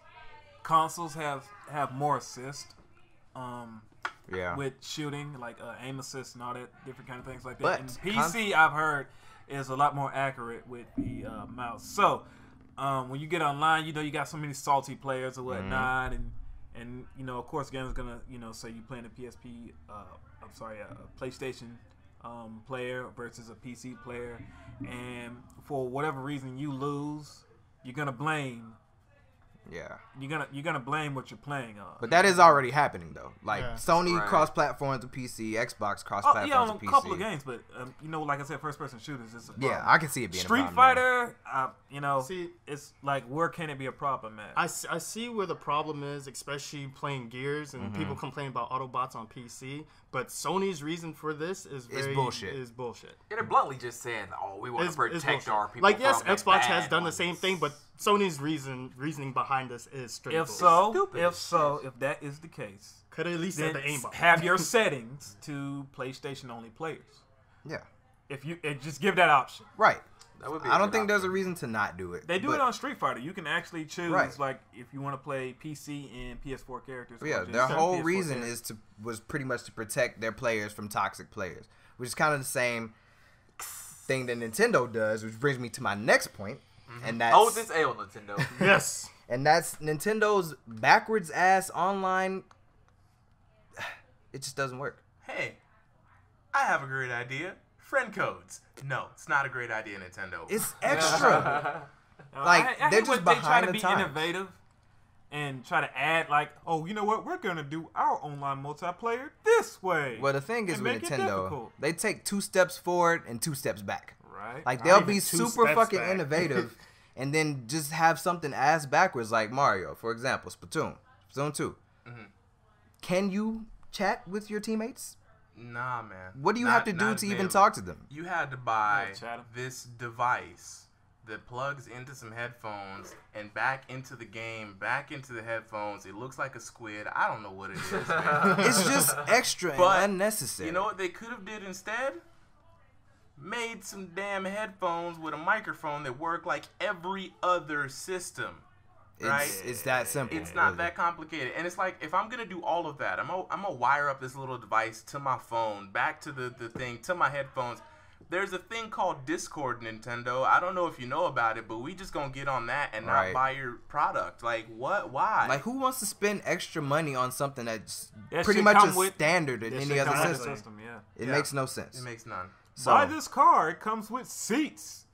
consoles have more assist. Yeah, With shooting, like aim assist and all that different kind of things like that. But And PC, I've heard, is a lot more accurate with the mouse. So when you get online, you know you got so many salty players or whatnot, and you know of course games gonna say you playing a PSP, a PlayStation player versus a PC player, and for whatever reason you lose, you're gonna blame. yeah. You're gonna blame what you're playing on. But that is already happening though. Like Yeah. Sony Right. cross-platforms to PC, Xbox Oh, cross-platforms yeah, on to a PC. couple of games, but like I said, first-person shooters is a problem. Yeah, I can see it being a Street problem, Fighter, See, it's like where can it be a problem at? I see where the problem is, especially playing Gears and people complain about Autobots on PC. But Sony's reason for this is bullshit. Is bullshit. Yeah, they're bluntly just saying, "Oh, we want to It's protect bullshit. our people." Like yes, from the Xbox bad has done the ones. same thing, but Sony's reasoning behind this is straight. If bullshit. if that is the case, could have at least then said the aimbot. have your settings to PlayStation only players. Yeah. If you just give that option. Right. That would be I don't think there's a reason to not do it. They do it on Street Fighter. You can actually choose like if you want to play PC and PS4 characters. Yeah, their whole reason was pretty much to protect their players from toxic players, which is kind of the same thing that Nintendo does, which brings me to my next point, and that's this A on Nintendo. Yes. And that's Nintendo's backwards ass online. It just doesn't work. Hey, I have a great idea. Friend codes. No, it's not a great idea, Nintendo. It's extra. Like, I they're hate just when they try behind to the be times. innovative and try to add like, oh, you know what? We're gonna do our online multiplayer this way. Well, the thing is and with make it Nintendo, difficult. they take 2 steps forward and 2 steps back. Right. Like, Not they'll even be 2 super steps fucking back. innovative and then just have something ass backwards like Mario, for example, Splatoon 2. Can you chat with your teammates? Nah, man. What do you have to do to even talk to them? You had to buy Yeah, chat 'em. this device that plugs into some headphones and back into the game, back into the headphones. It looks like a squid. I don't know what it is, man. It's just extra But, and unnecessary. You know what they could have did instead? Made some damn headphones with a microphone that work like every other system. Right? It's that simple. It's not really. that complicated. And it's like, if I'm going to do all of that, I'm gonna wire up this little device to my phone, back to the thing, to my headphones. There's a thing called Discord, Nintendo. I don't know if you know about it, but we just going to get on that and not buy your product. Like, what? Why? Like, who wants to spend extra money on something that's That pretty shit much come a with- standard in That any shit other comes with the system? Yeah. It Yeah. makes no sense. It makes none. So, Buy this car. It comes with seats.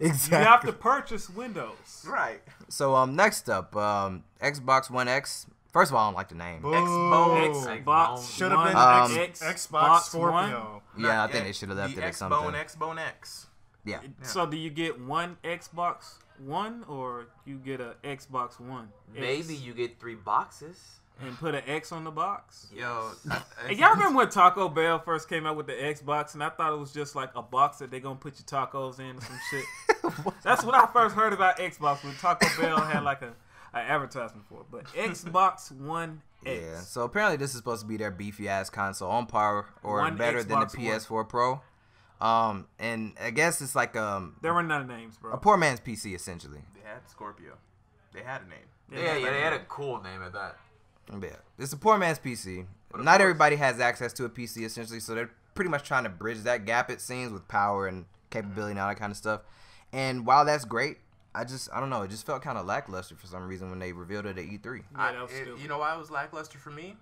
exactly. You have to purchase Windows. Right. So next up, Xbox One X. First of all, I don't like the name. Boo. Xbox Should have been Um, Xbox Scorpio. Yeah, I think they should have left it at something. Xbone X. Yeah. So do you get one Xbox One or you get a Xbox One? Maybe you get 3 boxes. And put an X on the box. Yo. Hey, y'all remember when Taco Bell first came out with the Xbox, and I thought it was just like a box that they gonna put your tacos in or some shit. That's what I first heard about Xbox, when Taco Bell had like an advertisement for it. But Xbox One X. Yeah. So apparently this is supposed to be their beefy ass console on par or One better than the Xbox PS4 Pro. And I guess it's like They're running out of names, bro. a poor man's PC essentially. They had Scorpio. They had a name. Yeah, they had a cool name at that. Yeah, it's a poor man's PC. Not everybody has access to a PC essentially, so they're pretty much trying to bridge that gap, it seems, with power and capability and all that kind of stuff. And while that's great, I don't know, it just felt kind of lackluster for some reason when they revealed it at E3. Yeah, that was stupid. You know why it was lackluster for me?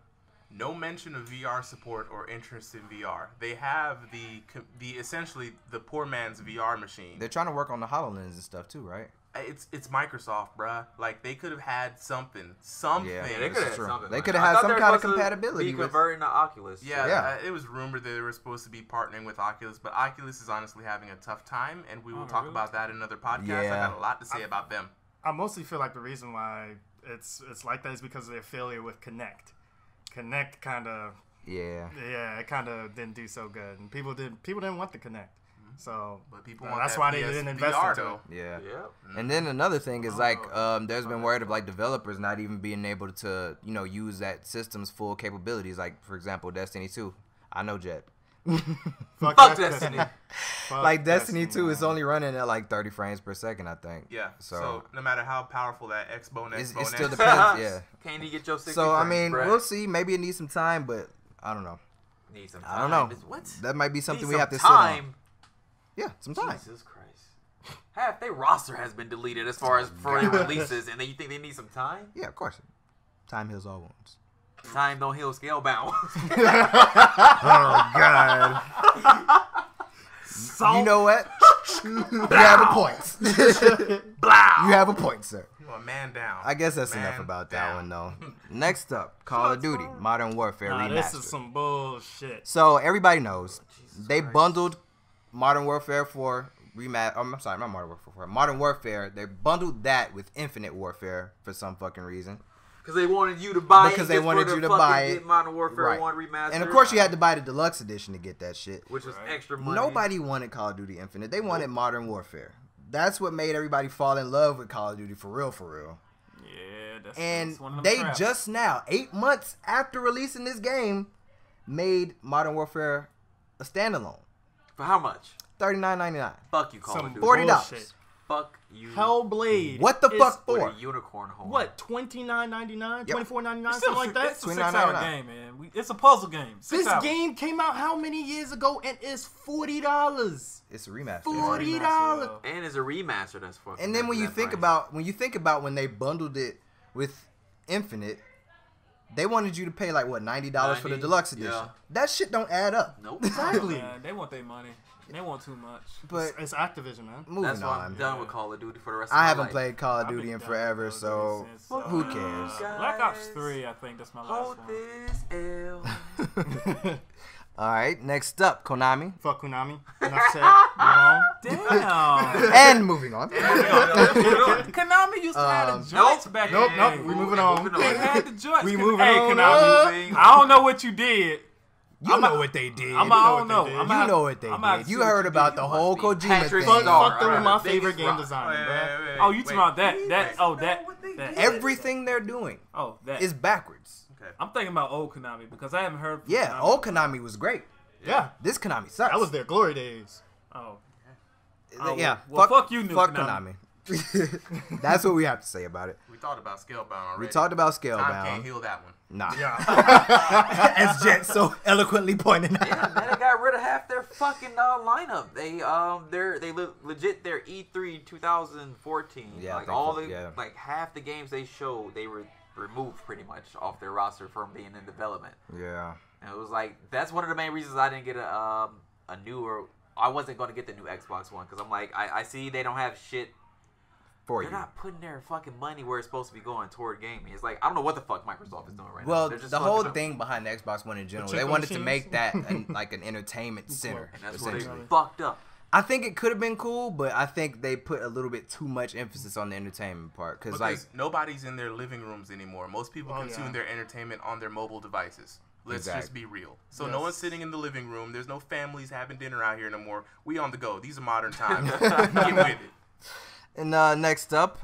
No mention of VR support or interest in VR. They have the essentially the poor man's VR machine. They're trying to work on the HoloLens and stuff too, right? It's Microsoft, bruh. Like, they could have had something. Yeah, they could have true. something. They like could that. have I had thought some they were kind of supposed to compatibility Be with- converting to Oculus. Yeah, it was rumored that they were supposed to be partnering with Oculus, but Oculus is honestly having a tough time, and we will talk really? about that in another podcast. Yeah. I got a lot to say about them. I mostly feel like the reason why it's like that is because of their failure with Kinect. Kinect kind of Yeah. it kind of didn't do so good, and people didn't want the Kinect. So But people want that's that why they PS didn't invest VR, into though. it. Yeah. Yep. And then another thing is like there's been word of like developers not even being able to, use that system's full capabilities. Like, for example, Destiny 2. I know Jet. Fuck that Destiny. Fuck Like Destiny 2 man. is only running at like 30 frames per second, I think. Yeah. So, So no matter how powerful that Xbone it Xbone still X depends. Yeah. Can't you get your 60 So I frames, mean, bruh? we'll see. Maybe it needs some time, but I don't know. Need some I don't know. What? That might be something Need we have some to sit on. time. Yeah, some time. Jesus Christ. Half their roster has been deleted as far as for their releases, and then you think they need some time? Yeah, of course. Time heals all wounds. Time don't heal scalebound. Oh God. You know what? You have a point. You have a point, sir. You a man down. I guess that's Man enough about that down. one, though. Next up, Call of Duty Modern Warfare Nah, Remastered. this is some bullshit. So everybody knows they Christ. bundled Modern Warfare 4 I'm sorry, not Modern Warfare 4. Modern Warfare. They bundled that with Infinite Warfare for some fucking reason. Because they wanted you to buy Because it. they just wanted for you the to buy fucking it. get Modern Warfare Right. 1 Remastered. And of course, you had to buy the deluxe edition to get that shit. Which was Right. extra money. Nobody wanted Call of Duty Infinite. They wanted Modern Warfare. that's what made everybody fall in love with Call of Duty for real. Yeah, that's And one of them they traps. just now, 8 months after releasing this game, made Modern Warfare a standalone. For how much? $39.99. Fuck you, Call Some of Duty. $40. bullshit. Fuck you. Hellblade. What the is fuck With for? a unicorn horn. What, $29.99, Yep. $24.99, It's still something like that? It's a 6-hour $29.99. game, man. It's a puzzle game. 6 This hours. game came out how many years ago and is $40? It's a remaster. $40. And it's a remaster that's fucking. And then when you think about when they bundled it with Infinite, they wanted you to pay like what $90 for the 90, deluxe edition. yeah. That shit don't add up. Nope. Exactly. Man, they want their money. They want too much. But It's Activision, man. moving That's why I'm on. done with Call of Duty for the rest of my I life. haven't played Call of I've Duty been in done forever, with so Call of Duty since, who cares? Black Ops 3, I think that's my last Hold one. this L. All right, next up, Konami. Fuck Konami. Enough said. Move on. Damn. And moving on. Konami used to have the joints back Nope, in the nope. day. We moving on. They had the joints. We Hey, moving on. Konami, I don't know what you did. You know what they did. I know don't what know. they did. You know what they did. You heard about the whole Kojima Patrick thing. Star. Fuck them with my favorite Biggest game rock. designer, bro. Oh, you talking about that? That. Everything they're doing Oh, that. is backwards. Okay. I'm thinking about old Konami because I haven't heard. From Yeah, Konami. old Konami was great. Yeah. This Konami sucks. That was their glory days. Oh, Yeah, well, fuck you, new fuck Konami. Konami. That's what we have to say about it. We thought about Scalebound already. We talked about Time can't Scalebound. heal that one. Nah. Yeah. As Jet so eloquently pointed out. Yeah, man, they got rid of half their fucking lineup. They legit their E3 2014. Yeah, I like think all so, the yeah. like half the games they showed, they were removed pretty much off their roster from being in development. Yeah. And it was like that's one of the main reasons I didn't get a newer. I wasn't going to get the new Xbox One because I'm like I see they don't have shit. For They're you. not putting their fucking money where it's supposed to be going toward gaming. It's like I don't know what the fuck Microsoft is doing right now. Well, They're just the whole fucking up. thing behind the Xbox One in general, The they chicken wanted to machines? make that like an entertainment center. And that's where they Essentially. fucked up. I think it could have been cool, but I think they put a little bit too much emphasis on the entertainment part. Because like, Because nobody's in their living rooms anymore. Most people Oh, consume yeah. their entertainment on their mobile devices. Let's just Exactly. be real. So Yes. no one's sitting in the living room. There's no families having dinner out here no more. We on the go. These are modern times. Get with it. and next up,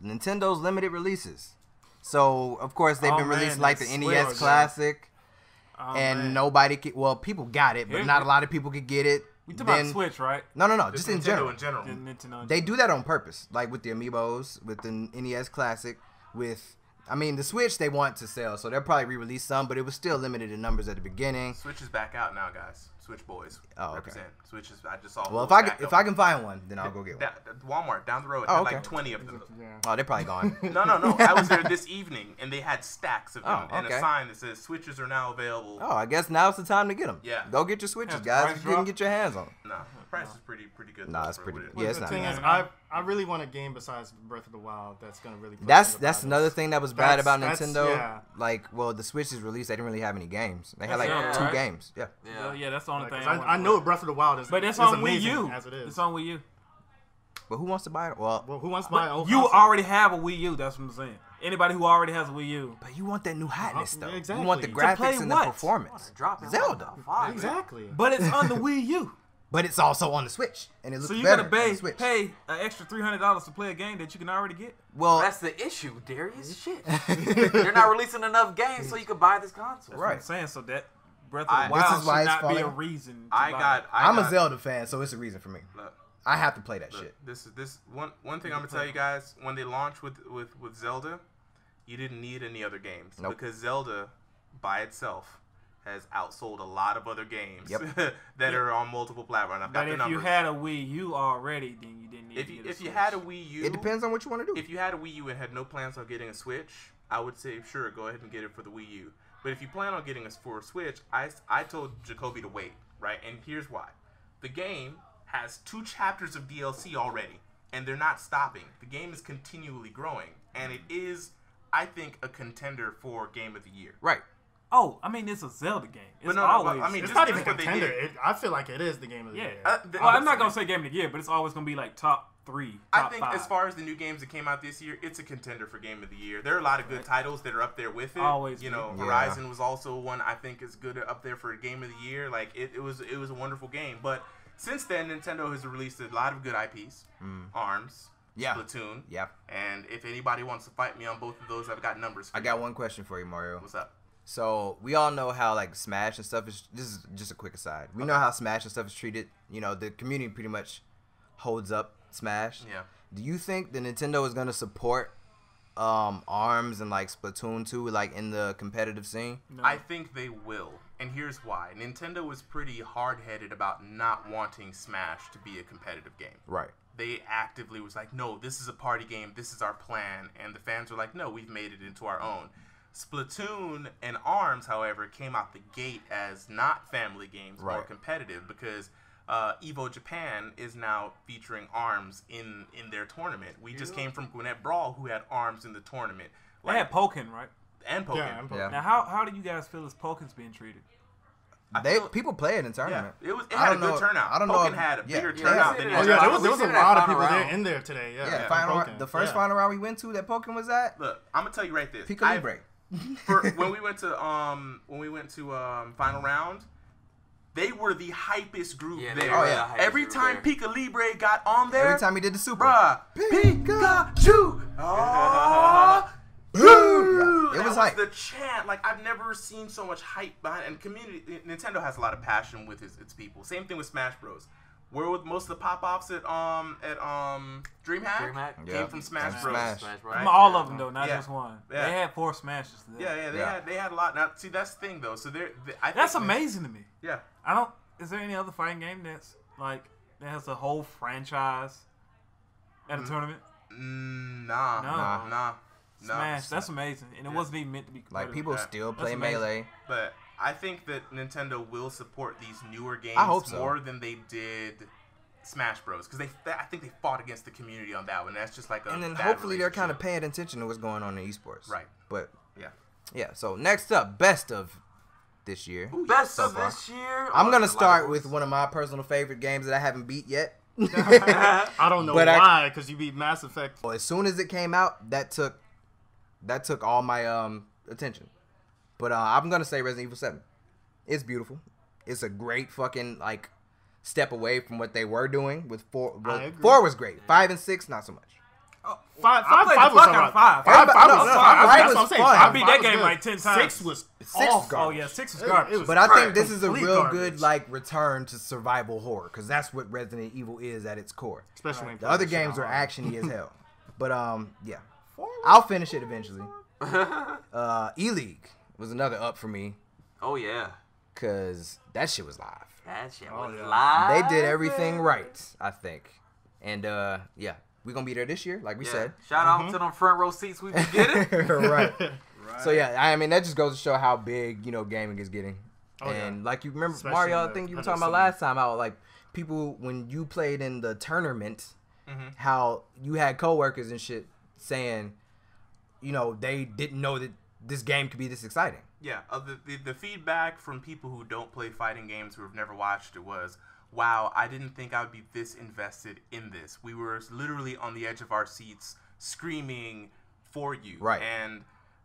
Nintendo's limited releases. So of course they've Oh, been man, releasing like the that NES Switch. Classic, Oh, and man. nobody could. Well, people got it, but Here- not a lot of people could get it. We talking about Switch, right? No, Just just in Nintendo general. in general. The Nintendo. They do that on purpose, like with the Amiibos, with the NES Classic, with the Switch they want to sell, so they'll probably re-release some, but it was still limited in numbers at the beginning. Switch is back out now, guys. Switch boys. Oh, okay. Represent. Switch is. I just saw. Well, those if stacked I up. can find one, then I'll go get one. Walmart down the road. Oh, had okay. like 20 of them. Yeah. Oh, they're probably gone. No. I was there this evening, and they had stacks of them, Oh, and okay. a sign that says Switches are now available. Oh, I guess now's the time to get them. Yeah. Go get your Switches, Has the guys. price If you can dropped? get your hands on them. Nah, the price is pretty good. Nah, though it's for pretty- what it yeah, is. it's The not thing bad. is, I really want a game besides Breath of the Wild that's gonna really. push That's me to buy another this. thing that was bad about That's- Nintendo. yeah. Like, well, the Switch is released, they didn't really have any games. They had like That's two right. games. Yeah. Yeah. Yeah, that's the only thing. I know Breath of the Wild is, But it's is on Wii amazing U. as it is. It's on Wii U. But who wants to buy it? Well, Well, who wants to buy an But old you console? already have a Wii U. That's what I'm saying. Anybody who already has a Wii U. but you want that new hotness, though. Exactly. You want the To play graphics and the what? performance. Drop it. Zelda. Five. Exactly. But it's on the Wii U. But it's also on the Switch, and it looks So you better gotta on pay the Switch. an extra $300 to play a game that you can already get. Well, That's the issue, Darius. Shit. They're not releasing enough games so you can buy this console. Right. I'm saying so that Breath I- of the this Wild is why should it's not be a falling. reason. I'm a Zelda fan, so it's a reason for me. Look, I have to play that look, shit. this one thing I'm gonna tell you guys: when they launched with Zelda, you didn't need any other games Nope. because Zelda, by itself, has outsold a lot of other games Yep. that are on multiple platforms. I've got But the if numbers. you had a Wii U already, then you didn't need if to you, get a if you Switch. had a Wii U, It depends on what you want to do. If you had a Wii U and had no plans on getting a Switch, I would say sure, go ahead and get it for the Wii U. But if you plan on getting for a Switch, I told Jacoby to wait, right? And here's why: the game has 2 chapters of DLC already, and they're not stopping. The game is continually growing, and it is, I think, a contender for Game of the Year. Right. Oh, I mean, it's a Zelda game. It's But no, always. I mean, It's just not even what they contender. did. I feel like it is the game of the yeah. year. Well, I'm not gonna say game of the year, but it's always gonna be like top 3, I top think 5. as far as the new games that came out this year, it's a contender for Game of the Year. There are a lot of good titles that are up there with it. Always you be. know, Yeah. Horizon was also one I think is good up there for Game of the Year. Like it was a wonderful game. But Since then, Nintendo has released a lot of good IPs. ARMS, Yeah. Splatoon. Yeah. And if anybody wants to fight me on both of those, I've got numbers for I got one question for you, Mario. What's up? So we all know how like Smash and stuff is. This is just a quick aside. We know how Smash and stuff is treated. You know, the community pretty much holds up Smash. Yeah. Do you think the Nintendo is gonna support ARMS and like Splatoon 2 like in the competitive scene? No. I think they will. And here's why. Nintendo was pretty hard-headed about not wanting Smash to be a competitive game. Right. They actively was like, no, this is a party game. This is our plan. And the fans were like, no, we've made it into our own. Splatoon and ARMS, however, came out the gate as not family games, more Right. competitive, because Evo Japan is now featuring ARMS in their tournament. We just came from Gwinnett Brawl, who had ARMS in the tournament. They had Pokken, right? And Pokken. Yeah, Yeah. Now, how do you guys feel as Pokken's being treated? People play it in Yeah, tournament. it I had a don't good know- turnout. I don't know Pokken if- had a yeah. bigger Yeah, turnout they than did. Oh Nintendo. yeah, there We was a seen it lot at of Final people there Round. in there today. Yeah, Yeah, Pokken. the first final round we went to that Pokemon was at Look, I'm gonna tell you right this. Pico Libre. When we went to final round, they were the hypest group Yeah, there. they were the hypest Every group time there. Pica Libre got on there, Every time he did the super. bruh, Pikachu. Oh, Yeah, it that was hype. the chant. Like, I've never seen so much hype behind. And community, Nintendo has a lot of passion with its people. Same thing with Smash Bros. Where with most of the pop-offs at DreamHack DreamHack? came Yeah. from Smash And Bros. Smash. Right? All of them though, not Yeah. just one. Yeah. They had 4 Smashes. Today. Yeah, they had a lot. Now, see, that's the thing though. So I That's think amazing to me. Yeah. I don't. Is there any other fighting game that's like that has a whole franchise at a tournament? Nah. Smash. That's amazing, and it wasn't even meant to be. Like competitive. people Yeah. still That's play amazing. Melee. But I think that Nintendo will support these newer games I hope so. more than they did Smash Bros. Because I think they fought against the community on that one. That's just like a And then bad hopefully they're kind of relationship. paying attention to what's going on in esports. Right. But Yeah. so next up, best of this year. Best So of far. this year. I'm gonna there's a lot start of with votes. one of my personal favorite games that I haven't beat yet. I don't know But why, because you beat Mass Effect. Well, as soon as it came out, that took all my attention. But I'm gonna say Resident Evil 7. It's beautiful. It's a great fucking like step away from what they were doing with 4. I agree. 4 was great. 5 and 6 not so much. Five I played was the fuck alright. out of 5. Five No, was five fun. was That's what I'm saying. fun. Five I beat was that game good. like 10 times. 6 was 6 awful. was garbage. Oh yeah, 6 was garbage. It was But I think Right. this is a Complete real garbage. good like return to survival horror because that's what Resident Evil is at its core. Especially when you The play other that shit games are on actiony as hell. But yeah, I'll finish it eventually. E-League was another up for me Oh yeah, because that shit was live. that shit Oh, was yeah. live. They did everything right, I think. And yeah, we're gonna be there this year, like we Yeah. said. Shout out to them front row seats we be getting. Right. Right. So yeah, I mean that just goes to show how big gaming is getting. Oh, yeah. And like you remember Especially Mario, in I think you were the talking about scene. last time how like people when you played in the tournament, how you had coworkers and shit saying, they didn't know that this game could be this exciting. Yeah, the feedback from people who don't play fighting games who have never watched it was, wow, I didn't think I would be this invested in this. We were literally on the edge of our seats screaming for you. Right. And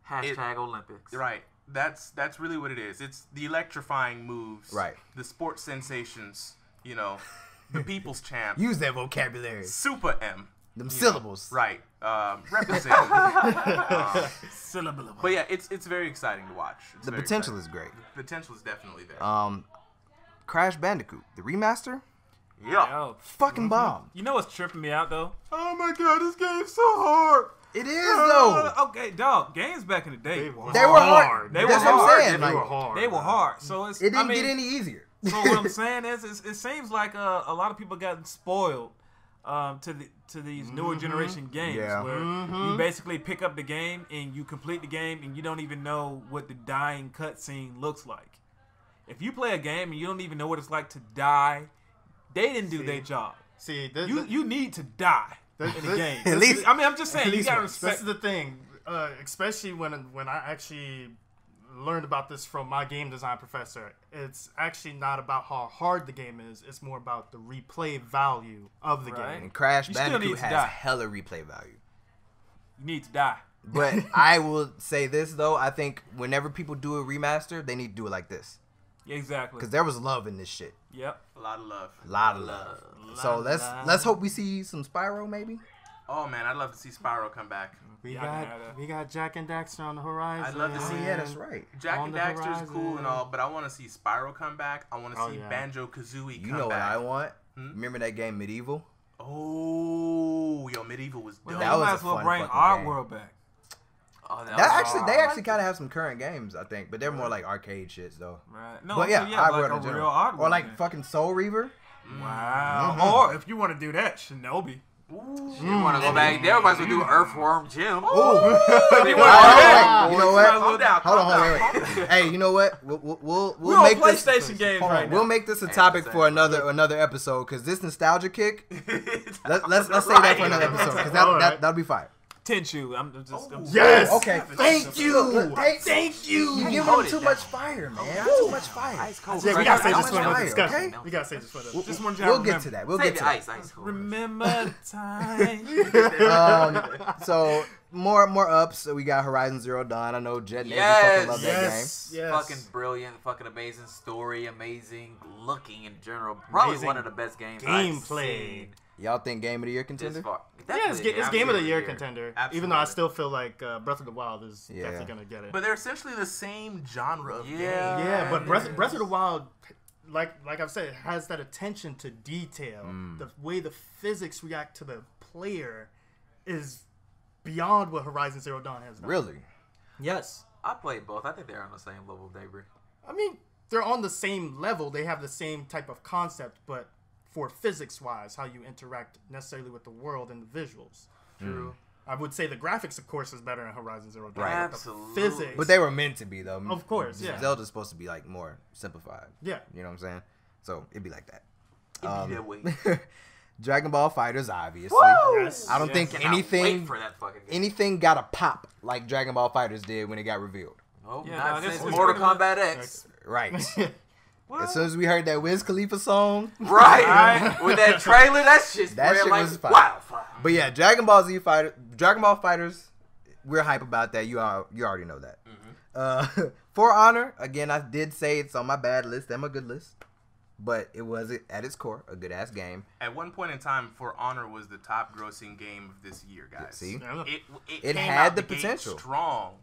Hashtag Olympics. right, that's really what it is. It's the electrifying moves. Right. The sports sensations, the people's champ. Use that vocabulary. Super M. Them you know, syllables. Right. Representing. Syllable. But yeah, it's very exciting to watch. It's The very potential exciting. is great. The potential is definitely there. Crash Bandicoot, the remaster, Yeah. Yo, fucking bomb. you know what's tripping me out though? Oh my god, this game's so hard. It is though. Okay, dog. Games back in the day, They were They were hard. They were That's what I'm hard. saying. They Like, were hard. they were hard. So it's it didn't I mean, get any easier. So what I'm saying is, it seems like a lot of people got spoiled to these newer generation games, Yeah. where you basically pick up the game and you complete the game and you don't even know what the dying cutscene looks like. If you play a game and you don't even know what it's like to die, they didn't do their job. See, You need to die in the game. At least- I mean, I'm just saying, you least gotta once. This respect. is the thing, especially when I actually learned about this from my game design professor. It's actually not about how hard the game is. It's more about the replay value of the Right. game. And Crash You still need Bandicoot to has die. hella replay value. You need to die. But I will say this though, I think whenever people do a remaster, they need to do it like this. Exactly. Because there was love in this shit. Yep. lot of love. Lot of love. So let's hope we see some Spyro maybe. Oh man, I'd love to see Spyro come back. We got Jack and Daxter on the horizon. I'd love to see. Yeah, that's right. Jack On and the Daxter's horizon. cool and all, but I want to see Spyro come back. I want to see yeah. Banjo-Kazooie come You know what back. I want? Remember that game Medieval? Oh, yo, Medieval was dope. That was might a as well fun bring fucking our game. world back. Oh, They actually kind of have some current games, I think, but they're more like arcade shits though. Right. No, But yeah, like Oddworld a in general. real Oddworld Or like game. fucking Soul Reaver. Wow. Mhm. Or if you want to do that, Shinobi. You want to go back there? Might as well do Earthworm Jim. Ooh. You You know what? Calm down, Hold calm on, down. wait. Hey, you know what? We'll We're on make this. PlayStation games Hold right on, now. we'll make this a Hey, topic I'm for saying, another episode because this nostalgia kick. Let's say that for another episode because that'll be fine. Tenchu. I'm just. Yes. Okay. Thank you. Thank you. You giving Hold them it too down. much fire, man. Too much fire. Ice cold. Yeah, we gotta save How this much for the fire, discussion. okay? We gotta save this for the. Just want you We'll to get remember. to that. We'll Save get to the that. ice cold. Remember the time. So more ups. So we got Horizon Zero Dawn. I know Jet Navy Yes. fucking love that game. Yes. Fucking brilliant, fucking amazing story, amazing looking in general. Probably Amazing one of the best games I've gameplay. seen Y'all think Game of the Year this contender? far. Yeah, it's game of the year contender. Absolutely. Even though I still feel like Breath of the Wild is Yeah. definitely gonna get it. But they're essentially the same genre of Yeah. game. yeah, but Breath of the Wild, like I've said, has that attention to detail. The way the physics react to the player is beyond what Horizon Zero Dawn has done. Really? Yes. I played both. I think they're on the same level, Daybreak. I mean, they're on the same level. They have the same type of concept, but for physics-wise, how you interact necessarily with the world and the visuals. True. I would say the graphics, of course, is better in Horizon Zero Dawn. Right. but the Absolutely. physics. But they were meant to be though. Of course, yeah. Zelda's supposed to be like more simplified. Yeah. You know what I'm saying? So it'd be like that. It'd be that way. Dragon Ball Fighters, obviously. Yes. I don't think Cannot wait anything for that fucking game. anything got a pop like Dragon Ball Fighters did when it got revealed. Oh, Yeah, not no, this since was Mortal pretty much- Kombat X. Right. As soon as we heard that Wiz Khalifa song, Right. With that trailer, that shit's That shit like was fire. wildfire. but yeah, Dragon Ball Fighters, we're hype about that. You already know that. For Honor, again, I did say it's on my bad list and my good list, but it was at its core a good ass game. At one point in time, For Honor was the top grossing game of this year, guys. See? It It came had out the gate potential. strong.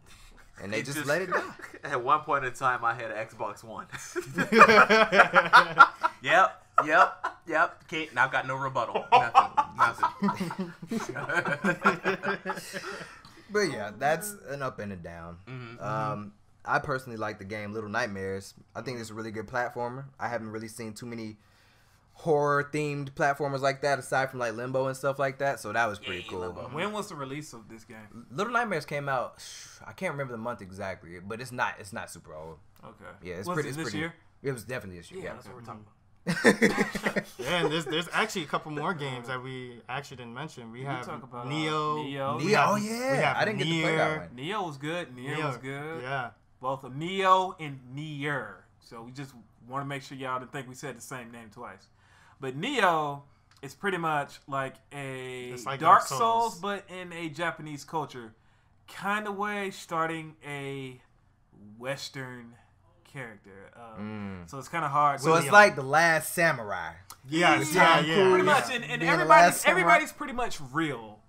And they It just just- let it die. At one point in time, I had an Xbox One. Yep. Can't. Now I've got no rebuttal. Nothing. But yeah, that's an up and a down. I personally like the game Little Nightmares. I think it's a really good platformer. I haven't really seen too many horror themed platformers like that aside from like Limbo and stuff like that. So that was pretty cool. Limbo. When was the release of this game? Little Nightmares came out. I can't remember the month exactly, but it's not super old. Okay. Yeah, it's was pretty. It It's this pretty. year? It was definitely this year. Yeah, Yeah. that's what we're talking about. Yeah, and there's actually a couple more games that we actually didn't mention. We have talk about, Neo. Neo. Neo, oh we yeah, have I didn't get to play that Nier. one. Neo was good. Nier was good. Yeah. Both of Neo and Nier. So we just want to make sure y'all didn't think we said the same name twice. But Neo is pretty much like It's like Dark Dark Souls, Souls. but in a Japanese culture kind of way, starting a Western character. So it's kind of hard. So it's like The Last Samurai. Yes, Yeah, yeah. pretty yeah. much, and Being the everybody's last samurai. everybody's pretty much real.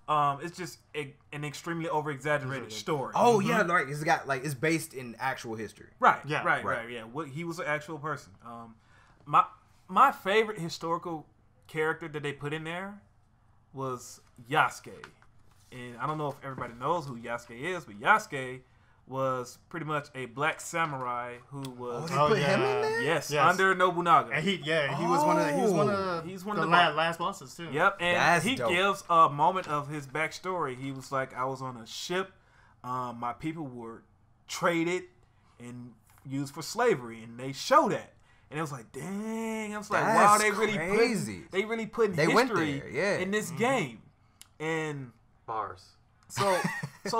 It's just an extremely over exaggerated story. Oh yeah, right. It's got like it's based in actual history. Right, Yeah. right. Yeah, he was an actual person. My favorite historical character that they put in there was Yasuke, and I don't know if everybody knows who Yasuke is, but Yasuke was pretty much a black samurai who was They put him in yeah. there. yes, Yes. under Nobunaga. And he was one of He's one the of the last bosses too. Yep, and That's he dope. gives a moment of his backstory. He was like, I was on a ship. My people were traded and used for slavery, and they show that. And it was like, dang. I was like, wow, That's they really crazy. put They went history there, yeah. in this game. And Bars. so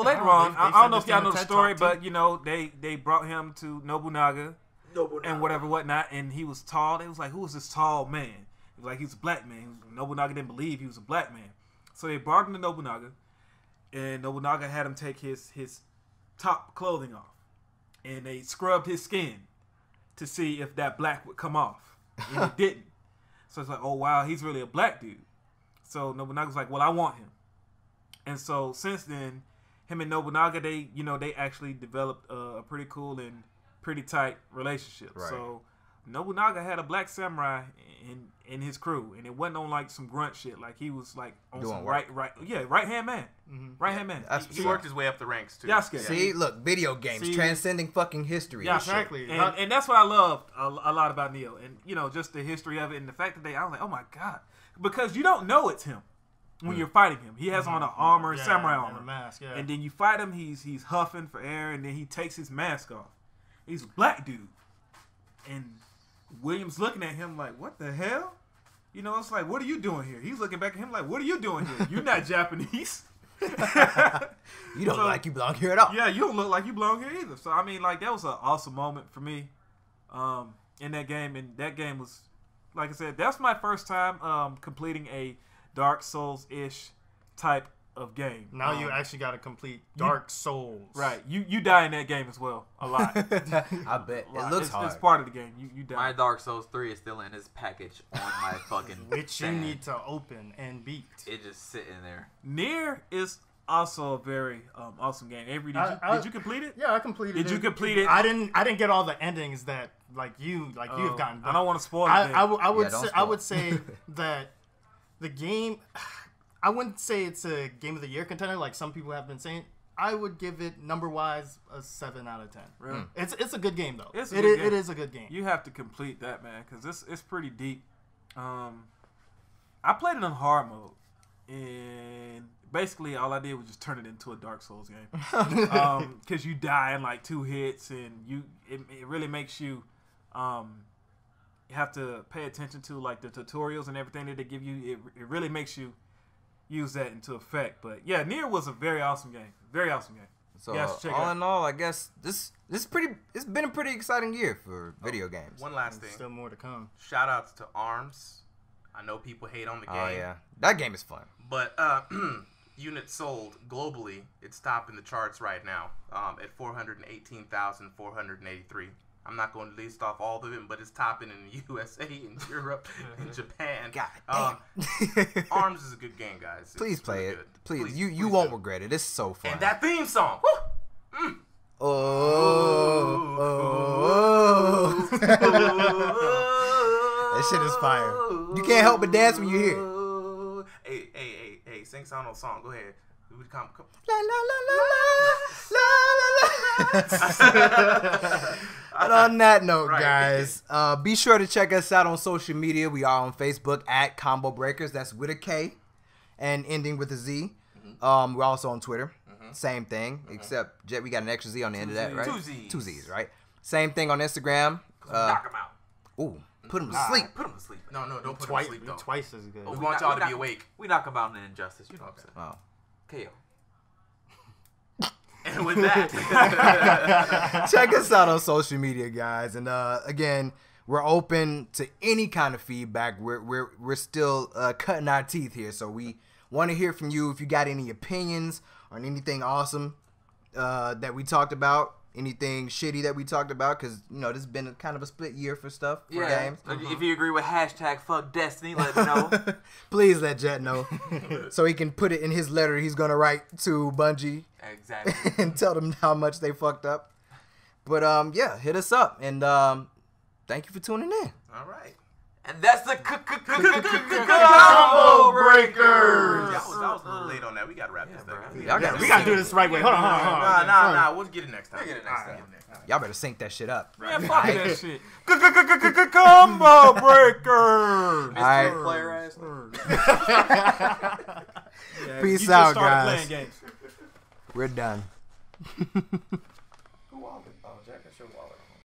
later Oh, on, they I said don't know this if y'all in the know the TED story, Talk, too. but you know, they brought him to Nobunaga and whatnot, and he was tall. They was like, who was this tall man? He was like, he was a black man. Nobunaga didn't believe he was a black man. So they brought him to Nobunaga, and Nobunaga had him take his top clothing off, and they scrubbed his skin to see if that black would come off, and it didn't. So it's like, oh wow, he's really a black dude. So Nobunaga's like, well, I want him. And so since then, him and Nobunaga, they actually developed a pretty cool and pretty tight relationship. Right. So Nobunaga had a black samurai in his crew, and it wasn't on like some grunt shit. Like he was like on Doing some work. right hand man, right hand man. That's He worked his way up the ranks too. Yasuke. See, look, video games transcending fucking history. Yeah, and shit. Exactly. And that's what I loved a lot about Neo, and just the history of it, and the fact that I was like, oh my god, because you don't know it's him when you're fighting him. He has on an armor, samurai and armor, a mask, and then you fight him. He's huffing for air, and then he takes his mask off. He's a black dude, and William's looking at him like, what the hell? It's like, what are you doing here? He's looking back at him like, what are you doing here? You're not Japanese. You don't look like you belong here at all. Yeah, you don't look like you belong here either. So, I mean, like, that was an awesome moment for me in that game. And that game was, like I said, that's my first time completing a Dark Souls-ish type of game. Now you actually got to complete Dark Souls. Right. You die in that game as well. A lot. I bet. It looks hard. It's part of the game. You die. My Dark Souls 3 is still in his package on my fucking Which stand. you need to open and beat. It just sitting there. Nier is also a very awesome game. Avery, did you complete it? Yeah, I completed it. Did you complete it? I didn't get all the endings that you've gotten. I don't want to spoil it. I would say that the game, I wouldn't say it's a game of the year contender like some people have been saying. I would give it number wise a 7 out of 10. Really? It's a good game though. It is a good game. You have to complete that, man, because it's pretty deep. I played it on hard mode, and basically all I did was just turn it into a Dark Souls game. Because you die in like 2 hits, and it really makes you have to pay attention to like the tutorials and everything that they give you. It really makes you use that into effect. But yeah, Nier was a very awesome game. Very awesome game. So all in all, I guess it's been a pretty exciting year for video games. One last thing. Still more to come. Shout outs to ARMS. I know people hate on the game. Oh yeah, that game is fun. But units sold globally, it's topping the charts right now at 418,483. I'm not going to list off all of them, but it's topping in the USA, in Europe, in Japan. God damn. ARMS is a good game, guys. Please It's play really it. good. Please, you won't regret it. It's so fun. And that theme song. Woo! Oh. That shit is fire. You can't help but dance when you hear it. Hey, sing some song. Go ahead. Come. La la la la la la la. But on that note, guys, be sure to check us out on social media. We are on Facebook at Combo Breakers. That's with a K and ending with a Z. We're also on Twitter. Same thing, except we got an extra Z on the end of that, right? 2 Z's. 2 Z's, right? Same thing on Instagram. Knock him out. Ooh, put him to sleep. Put him to sleep. No, don't put him to sleep, though. Twice as good. We want y'all to be awake. We knock him out in Injustice. You know what I'm saying? Oh. KO. And with that, Check us out on social media, guys. And again, we're open to any kind of feedback. We're still cutting our teeth here, so we want to hear from you. If you got any opinions on anything awesome that we talked about, anything shitty that we talked about, because this has been kind of a split year for stuff for games. If you agree with #FuckDestiny, let me know. Please let Jet know so he can put it in his letter he's gonna write to Bungie. Exactly. And tell them how much they fucked up. But yeah, hit us up, and thank you for tuning in. all right. And that's the Combo Breakers. That was a little late on that. We got to wrap this thing up. Y'all gotta We gotta do this the right way. Hold on. Nah. We'll get it next time. Y'all better sync that shit up. Man, fuck that shit. Combo Breakers. Mr. Player ass. Peace You just out, started guys. playing games. We're done.